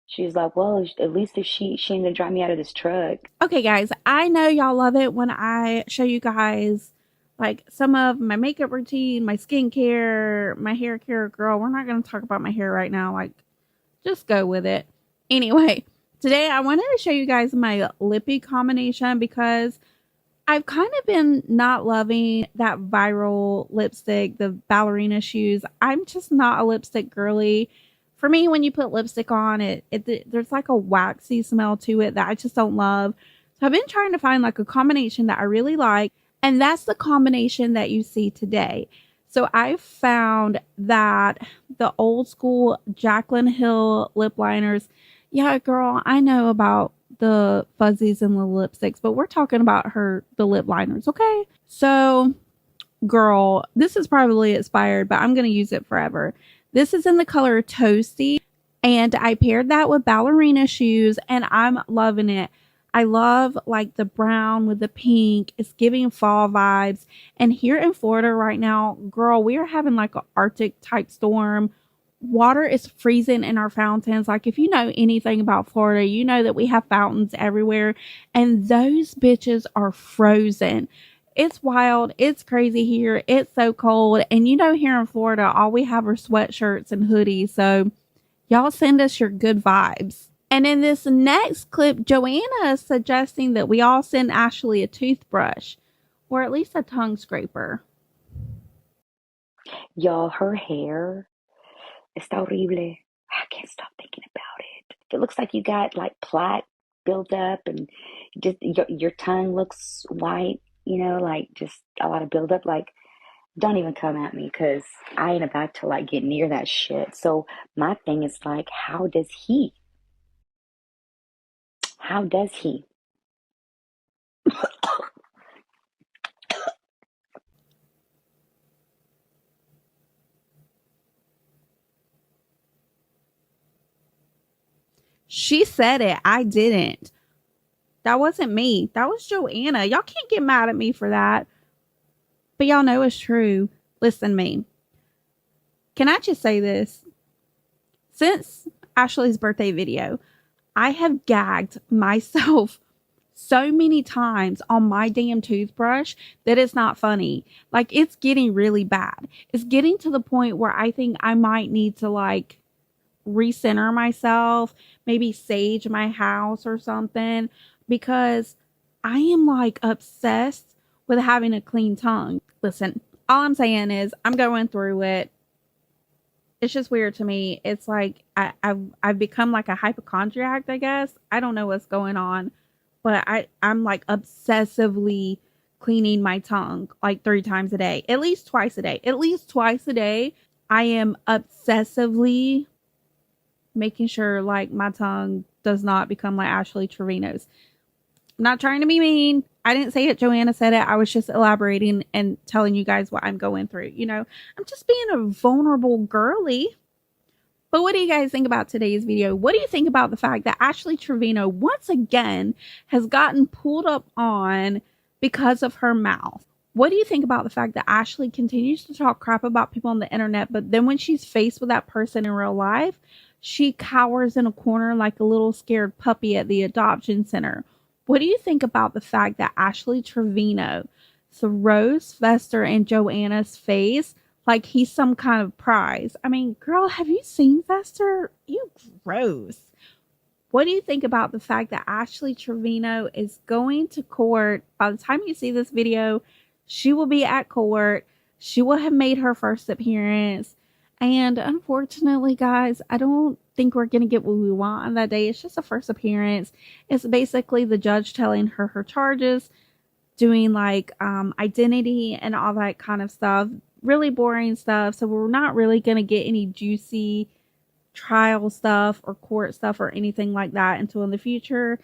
She was like, well, at least if she ain't gonna drive me out of this truck. Okay, guys, I know y'all love it when I show you guys some of my makeup routine, my skincare, my hair care. Girl, we're not going to talk about my hair right now. Just go with it. Anyway, today I wanted to show you guys my lippy combination because I've kind of been not loving that viral lipstick, the ballerina shoes. I'm just not a lipstick girly. For me, when you put lipstick on, there's a waxy smell to it that I just don't love. So I've been trying to find a combination that I really like. And that's the combination that you see today. So I found that the old school Jaclyn Hill lip liners. Yeah, girl, I know about the fuzzies and the lipsticks, but we're talking about the lip liners, okay? So, girl, this is probably expired, but I'm going to use it forever. This is in the color Toasty, and I paired that with ballerina shoes, and I'm loving it. I love the brown with the pink. It's giving fall vibes. And here in Florida right now, girl, we are having an Arctic type storm. Water is freezing in our fountains. If you know anything about Florida, you know that we have fountains everywhere, and those bitches are frozen. It's wild. It's crazy here. It's so cold. And here in Florida, all we have are sweatshirts and hoodies. So y'all send us your good vibes. And in this next clip, Johanna is suggesting that we all send Ashley a toothbrush, or at least a tongue scraper. Y'all, her hair está horrible. I can't stop thinking about it. It looks like you got plaque built up, and just your tongue looks white, just a lot of buildup. Don't even come at me, because I ain't about to get near that shit. So my thing is how does he? How does he? She said it. I didn't. That wasn't me. That was Johanna. Y'all can't get mad at me for that. But y'all know it's true. Listen to me. Can I just say this? Since Ashley's birthday video. I have gagged myself so many times on my damn toothbrush that it's not funny. Like, it's getting really bad. It's getting to the point where I think I might need to like recenter myself, maybe sage my house or something, because I am like obsessed with having a clean tongue. Listen, all I'm saying is I'm going through it. It's just weird to me. It's like I've become like a hypochondriac, I guess. I don't know what's going on, but I'm like obsessively cleaning my tongue like 3 times a day, at least twice a day. At least twice a day, I am obsessively making sure like my tongue does not become like Ashley Trevino's. I'm not trying to be mean. I didn't say it. Johanna said it. I was just elaborating and telling you guys what I'm going through. You know, I'm just being a vulnerable girly. But what do you guys think about today's video? What do you think about the fact that Ashley Trevino once again has gotten pulled up on because of her mouth? What do you think about the fact that Ashley continues to talk crap about people on the internet, but then when she's faced with that person in real life, she cowers in a corner like a little scared puppy at the adoption center? What do you think about the fact that Ashley Trevino throws Fester and Johanna's face like he's some kind of prize? I mean, girl, have you seen Fester? You gross. What do you think about the fact that Ashley Trevino is going to court? By the time you see this video, she will be at court. She will have made her first appearance. And unfortunately, guys, I don't think we're going to get what we want on that day. It's just a first appearance. It's basically the judge telling her her charges, doing like identity and all that kind of stuff. Really boring stuff. So we're not really going to get any juicy trial stuff or court stuff or anything like that until in the future.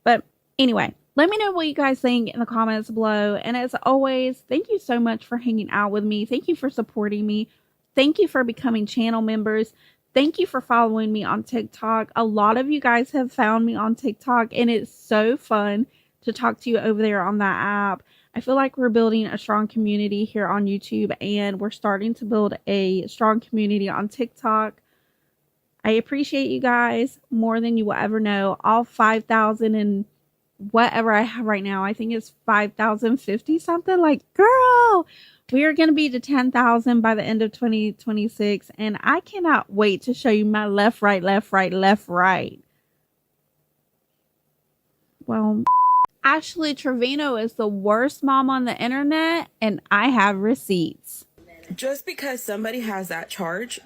But anyway, let me know what you guys think in the comments below. And as always, thank you so much for hanging out with me. Thank you for supporting me. Thank you for becoming channel members. Thank you for following me on TikTok. A lot of you guys have found me on TikTok, and it's so fun to talk to you over there on that app. I feel like we're building a strong community here on YouTube, and we're starting to build a strong community on TikTok. I appreciate you guys more than you will ever know. All 5,000 and whatever I have right now, I think it's 5,050 something. Like, girl, we are going to be to 10,000 by the end of 2026. And I cannot wait to show you my left, right, left, right, left, right. Well, Ashley Trevino is the worst mom on the internet, and I have receipts. Just because somebody has that charge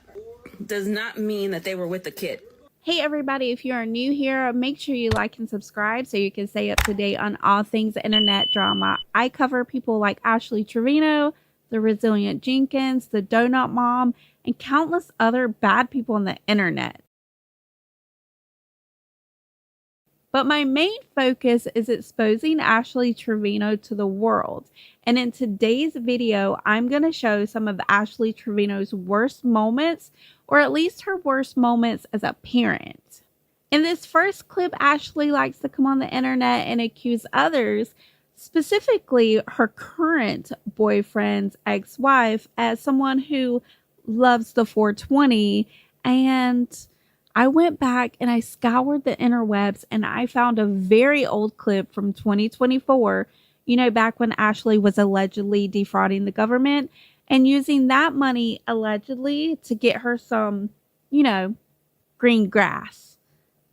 does not mean that they were with the kid. Hey everybody, if you are new here, make sure you like and subscribe so you can stay up to date on all things internet drama. I cover people like Ashley Trevino, the Resilient Jenkins, the Donut Mom, and countless other bad people on the internet. But my main focus is exposing Ashley Trevino to the world. And in today's video, I'm going to show some of Ashley Trevino's worst moments, or at least her worst moments as a parent. In this first clip, Ashley likes to come on the internet and accuse others, specifically her current boyfriend's ex-wife, as someone who loves the 420. And I went back and I scoured the interwebs and I found a very old clip from 2024, you know, back when Ashley was allegedly defrauding the government and using that money allegedly to get her some, you know, green grass,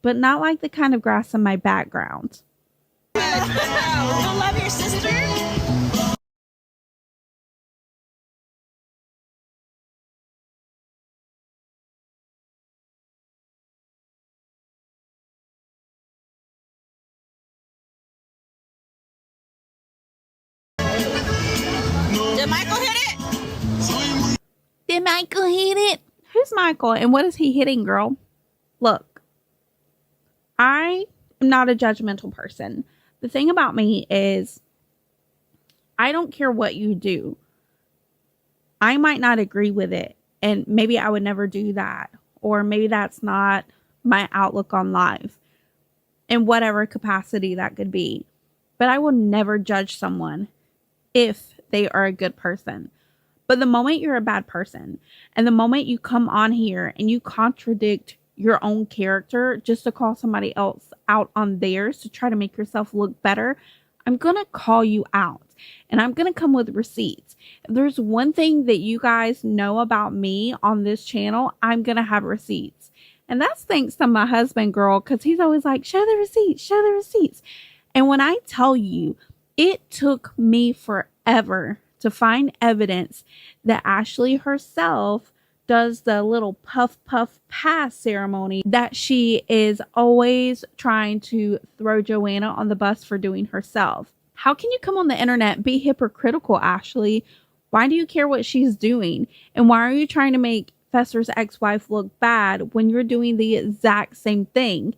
but not like the kind of grass in my background. You love your sister? Did Michael hit it? Did Michael hit it? Who's Michael and what is he hitting, girl? Look, I am not a judgmental person. The thing about me is I don't care what you do. I might not agree with it, and maybe I would never do that, or maybe that's not my outlook on life in whatever capacity that could be. But I will never judge someone if they are a good person. But the moment you're a bad person and the moment you come on here and you contradict your own character just to call somebody else out on theirs to try to make yourself look better, I'm going to call you out and I'm going to come with receipts. If there's one thing that you guys know about me on this channel, I'm going to have receipts. And that's thanks to my husband, girl, because he's always like, show the receipts, show the receipts. And when I tell you, it took me forever to find evidence that Ashley herself does the little puff puff pass ceremony that she is always trying to throw Johanna on the bus for doing herself. How can you come on the internet and be hypocritical, Ashley? Why do you care what she's doing? And why are you trying to make Fester's ex-wife look bad when you're doing the exact same thing?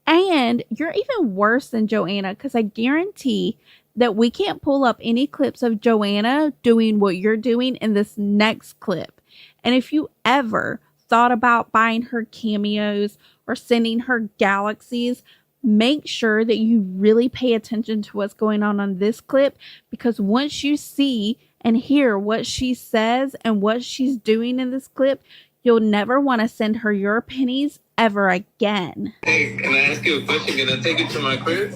And you're even worse than Johanna, because I guarantee that we can't pull up any clips of Johanna doing what you're doing in this next clip. And if you ever thought about buying her cameos or sending her galaxies, make sure that you really pay attention to what's going on this clip, because once you see and hear what she says and what she's doing in this clip, you'll never want to send her your pennies ever again. Hey, can I ask you a question? Can I take you to my crib?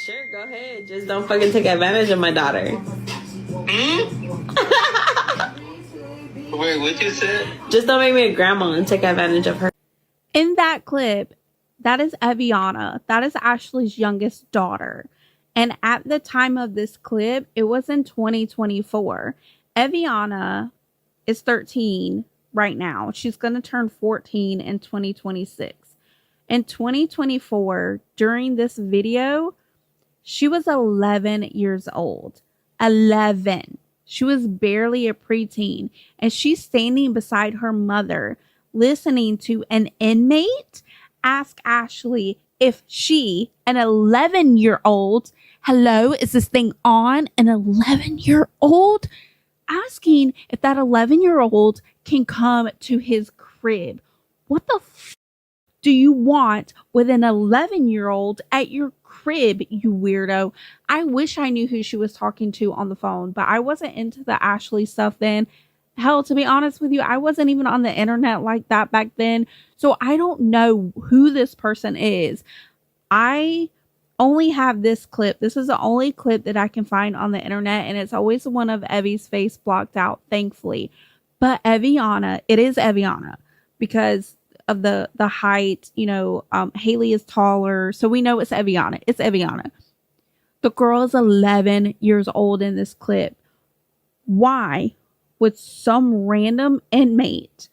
Sure, go ahead. Just don't fucking take advantage of my daughter. Wait, what you said? Just don't make me a grandma and take advantage of her. In that clip, that is Eviana. That is Ashley's youngest daughter. And at the time of this clip, it was in 2024. Eviana is 13 right now. She's going to turn 14 in 2026. In 2024, during this video, she was 11 years old. 11. She was barely a preteen. And she's standing beside her mother, listening to an inmate ask Ashley if she, an 11-year-old, hello, is this thing on? An 11-year-old? Asking if that 11-year-old can come to his crib. What the f do you want with an 11-year-old at your crib, you weirdo? I wish I knew who she was talking to on the phone, but I wasn't into the Ashley stuff then. Hell, to be honest with you, I wasn't even on the internet like that back then. So I don't know who this person is. I only have this clip. This is the only clip that I can find on the internet. And it's always the one of Evie's face blocked out, thankfully. But Eviana, it is Eviana because of the height. You know, Haley is taller. So we know it's Eviana. It's Eviana. The girl is 11 years old in this clip. Why would some random inmate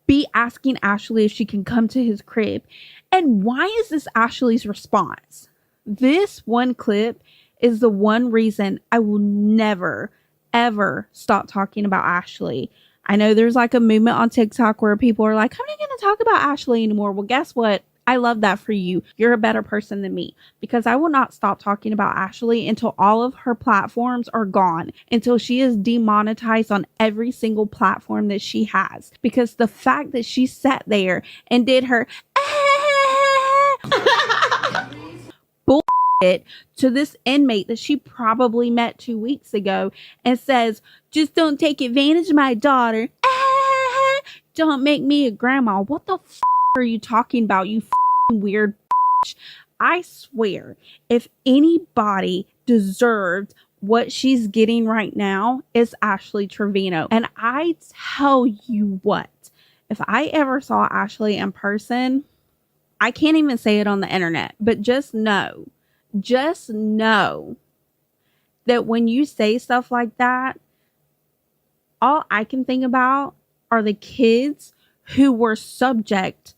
be asking Ashley if she can come to his crib? And why is this Ashley's response? This one clip is the one reason I will never, ever stop talking about Ashley. I know there's like a movement on TikTok where people are like, I'm not going to talk about Ashley anymore. Well, guess what? I love that for you. You're a better person than me, because I will not stop talking about Ashley until all of her platforms are gone, until she is demonetized on every single platform that she has. Because the fact that she sat there and did her bullshit to this inmate that she probably met 2 weeks ago and says, just don't take advantage of my daughter. Don't make me a grandma. What the f are you talking about, you weird bitch? I swear, if anybody deserved what she's getting right now, it's Ashley Trevino. And I tell you what, if I ever saw Ashley in person, I can't even say it on the internet, but just know that when you say stuff like that, all I can think about are the kids who were subject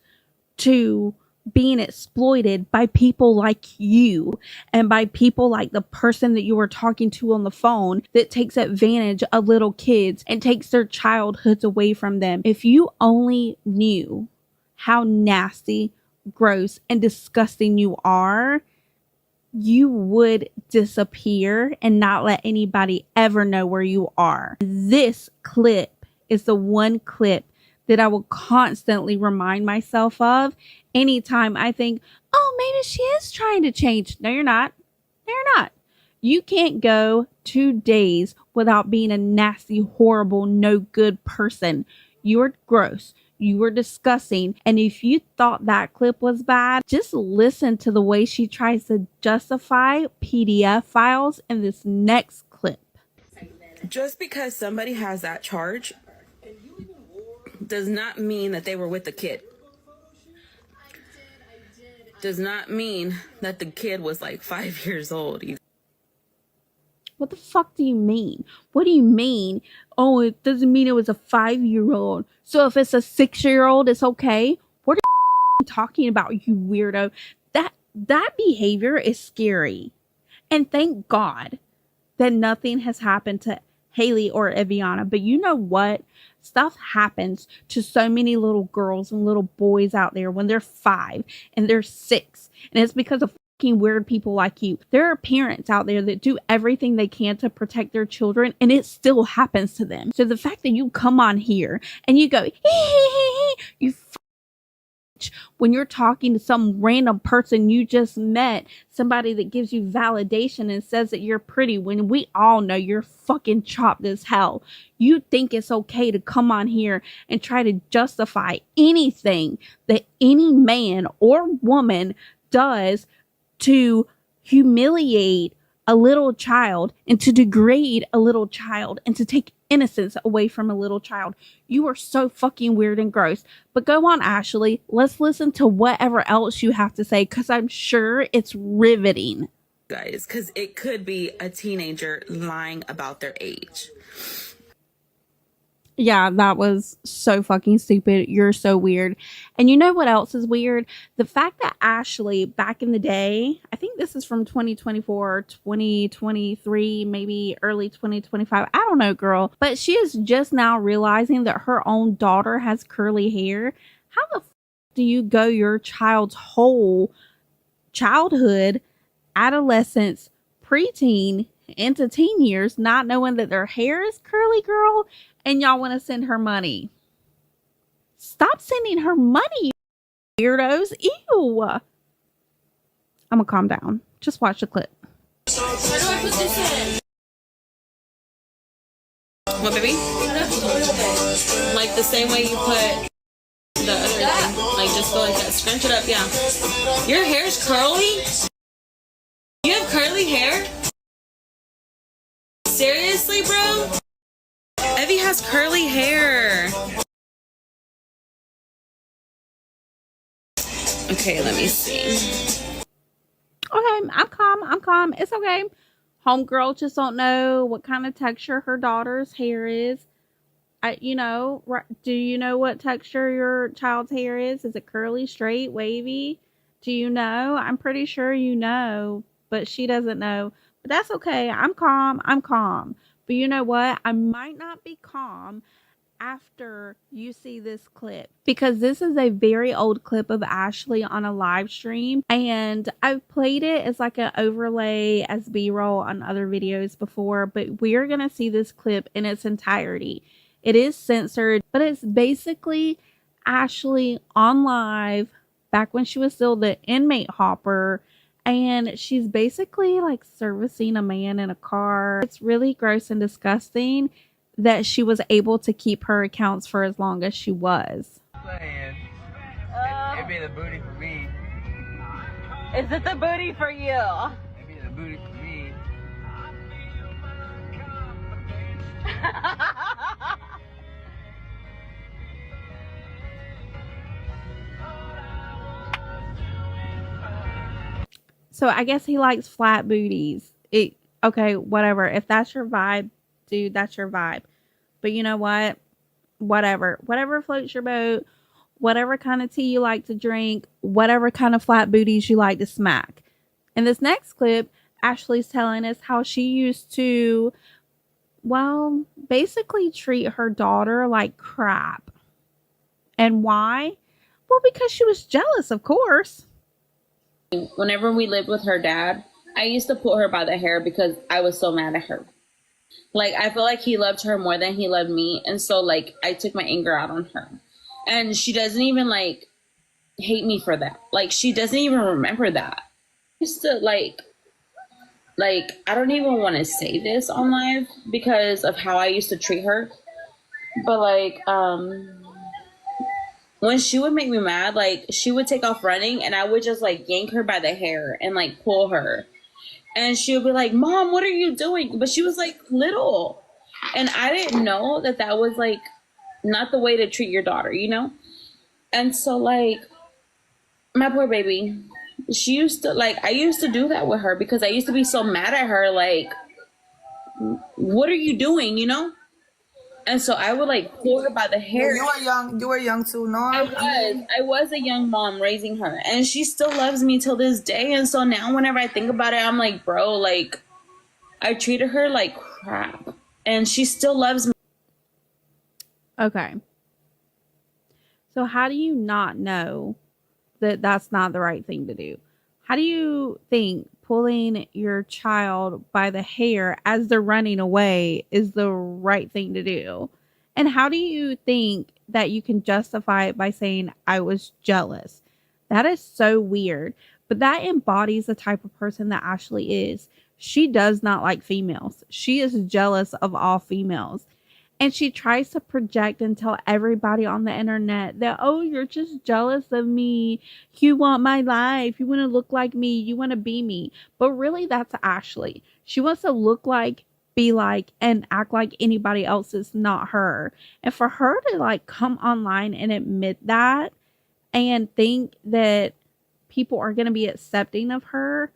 to being exploited by people like you and by people like the person that you were talking to on the phone that takes advantage of little kids and takes their childhoods away from them. If you only knew how nasty, gross, and disgusting you are, you would disappear and not let anybody ever know where you are. This clip is the one clip that I will constantly remind myself of anytime I think, oh, maybe she is trying to change. No, you're not. No, you're not. You can't go 2 days without being a nasty, horrible, no good person. You're gross. You were discussing. And if you thought that clip was bad, just listen to the way she tries to justify PDF files in this next clip. Just because somebody has that charge does not mean that they were with the kid. Does not mean that the kid was like 5 years old either. What the fuck do you mean? What do you mean? Oh, it doesn't mean it was a 5-year-old. So if it's a 6-year-old, it's okay? What are you talking about, you weirdo? That behavior is scary. And thank God that nothing has happened to Haley or Eviana. But you know what? Stuff happens to so many little girls and little boys out there when they're 5 and they're 6. And it's because of fucking weird people like you. There are parents out there that do everything they can to protect their children, and it still happens to them. So the fact that you come on here and you go, you when you're talking to some random person you just met, somebody that gives you validation and says that you're pretty, when we all know you're fucking chopped as hell, you think it's okay to come on here and try to justify anything that any man or woman does to humiliate a little child and to degrade a little child and to take innocence away from a little child. You are so fucking weird and gross. But go on, Ashley. Let's listen to whatever else you have to say, because I'm sure it's riveting. Guys, because it could be a teenager lying about their age. Yeah, that was so fucking stupid. You're so weird. And you know what else is weird? The fact that Ashley, back in the day, I think this is from 2024, 2023, maybe early 2025. I don't know, girl. But she is just now realizing that her own daughter has curly hair. How the f do you go your child's whole childhood, adolescence, preteen, into teen years not knowing that their hair is curly, girl? And y'all want to send her money? Stop sending her money, you weirdos. Ew. I'm gonna calm down. Just watch the clip. Where do I put this in? What, baby? Like the same way you put the other thing. Like just go like that. Scrunch it up, yeah. Your hair's curly? You have curly hair? Seriously, bro? Evie has curly hair. Okay, let me see. Okay, I'm calm. It's okay. Homegirl just don't know what kind of texture her daughter's hair is. Do you know what texture your child's hair is? Is it curly, straight, wavy? Do you know? I'm pretty sure you know, but she doesn't know. But that's okay. I'm calm. But you know what? I might not be calm after you see this clip, because this is a very old clip of Ashley on a live stream, and I've played it as like an overlay as B-roll on other videos before, but we're gonna see this clip in its entirety. It is censored, but it's basically Ashley on live back when she was still the inmate hopper, and she's basically like servicing a man in a car. It's really gross and disgusting that she was able to keep her accounts for as long as she was. It'd be the booty for me. Is it the booty for you? It'd be the booty for me. So I guess he likes flat booties. Okay, whatever. If that's your vibe, dude, that's your vibe. But you know what? Whatever floats your boat, whatever kind of tea you like to drink, whatever kind of flat booties you like to smack. In this next clip, Ashley's telling us how she used to, well, basically treat her daughter like crap. And why? Well, because she was jealous, of course. Whenever we lived with her dad, I used to pull her by the hair because I was so mad at her. Like, I feel like he loved her more than he loved me. And so, like, I took my anger out on her. And she doesn't even, like, hate me for that. Like, she doesn't even remember that. I used to, like, I don't even want to say this on live because of how I used to treat her. But, like, when she would make me mad, like, she would take off running and I would just, like, yank her by the hair and, like, pull her. And she would be like, Mom, what are you doing? But she was, like, little. And I didn't know that that was, like, not the way to treat your daughter, you know? And so, like, my poor baby, she used to, like, I used to do that with her because I used to be so mad at her, like, what are you doing, you know? And so I would, like, pull her by the hair. You were young too, no? I was a young mom raising her, and she still loves me till this day. And so now whenever I think about it, I'm like, bro, like, I treated her like crap, and she still loves me. Okay. So how do you not know that that's not the right thing to do? How do you think pulling your child by the hair as they're running away is the right thing to do? And how do you think that you can justify it by saying, I was jealous? That is so weird. But that embodies the type of person that Ashley is. She does not like females. She is jealous of all females. And she tries to project and tell everybody on the internet that, oh, you're just jealous of me. You want my life. You want to look like me. You want to be me. But really, that's Ashley. She wants to look like, be like, and act like anybody else is not her. And for her to like come online and admit that and think that people are going to be accepting of her,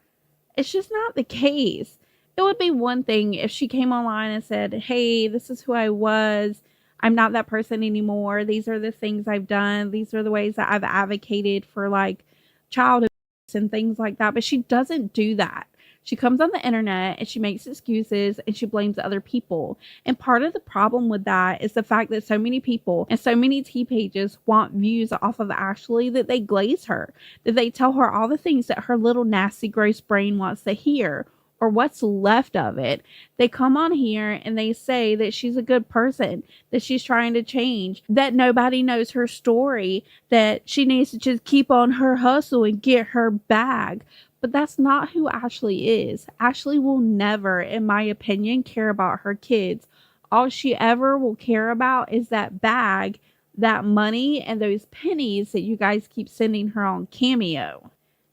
it's just not the case. It would be one thing if she came online and said, hey, this is who I was. I'm not that person anymore. These are the things I've done. These are the ways that I've advocated for like childhood and things like that. But she doesn't do that. She comes on the internet and she makes excuses and she blames other people. And part of the problem with that is the fact that so many people and so many T pages want views off of Ashley that they glaze her, that they tell her all the things that her little nasty, gross brain wants to hear, or what's left of it. They come on here and they say that she's a good person, that she's trying to change, that nobody knows her story, that she needs to just keep on her hustle and get her bag. But that's not who Ashley is. Ashley will never, in my opinion, care about her kids. All she ever will care about is that bag, that money, and those pennies that you guys keep sending her on Cameo.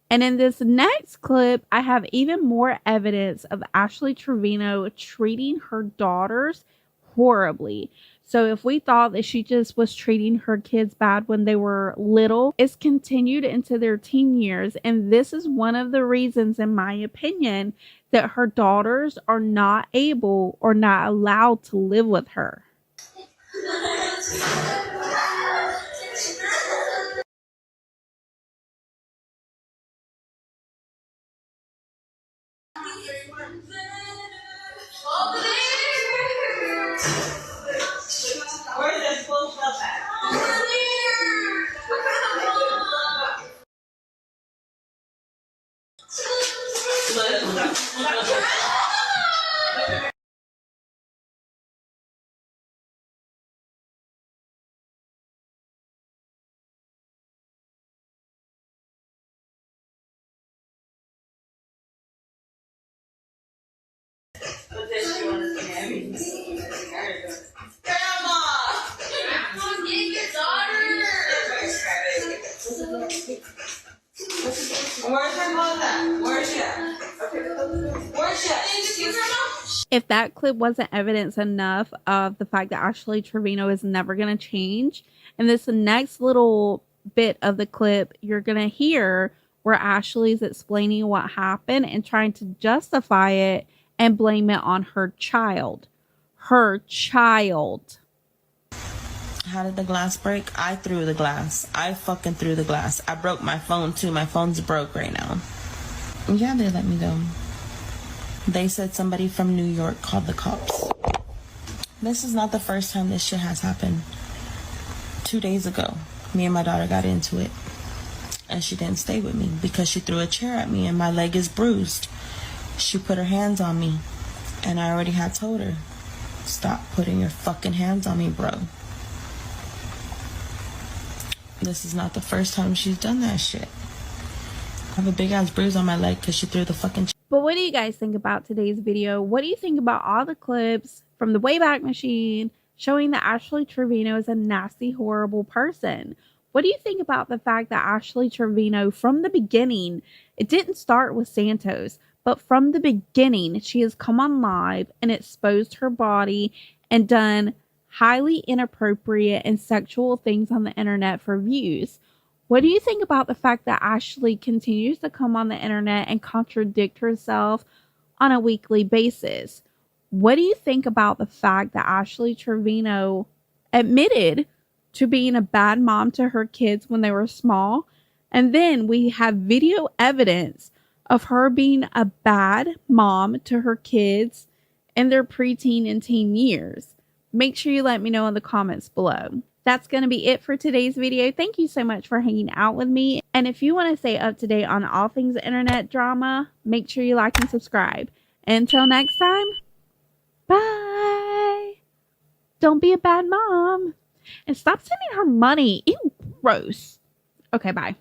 And in this next clip, I have even more evidence of Ashley Trevino treating her daughters horribly. So if we thought that she just was treating her kids bad when they were little, it's continued into their teen years. And this is one of the reasons, in my opinion, that her daughters are not able or not allowed to live with her. If that clip wasn't evidence enough of the fact that Ashley Trevino is never going to change, in this next little bit of the clip, you're going to hear where Ashley's explaining what happened and trying to justify it and blame it on her child. Her child. How did the glass break? I threw the glass. I fucking threw the glass. I broke my phone too. My phone's broke right now. Yeah, they let me go. They said somebody from New York called the cops. This is not the first time this shit has happened. 2 days ago, me and my daughter got into it. And she didn't stay with me because she threw a chair at me and my leg is bruised. She put her hands on me. And I already had told her, stop putting your fucking hands on me, bro. This is not the first time she's done that shit. I have a big ass bruise on my leg because she threw the fucking chair. But what do you guys think about today's video? What do you think about all the clips from the Wayback Machine showing that Ashley Trevino is a nasty, horrible person? What do you think about the fact that Ashley Trevino, from the beginning, it didn't start with Santos, but from the beginning, she has come on live and exposed her body and done highly inappropriate and sexual things on the internet for views? What do you think about the fact that Ashley continues to come on the internet and contradict herself on a weekly basis? What do you think about the fact that Ashley Trevino admitted to being a bad mom to her kids when they were small? And then we have video evidence of her being a bad mom to her kids in their preteen and teen years. Make sure you let me know in the comments below. That's going to be it for today's video. Thank you so much for hanging out with me. And if you want to stay up to date on all things internet drama, make sure you like and subscribe. Until next time, bye. Don't be a bad mom. And stop sending her money. Ew, gross. Okay, bye.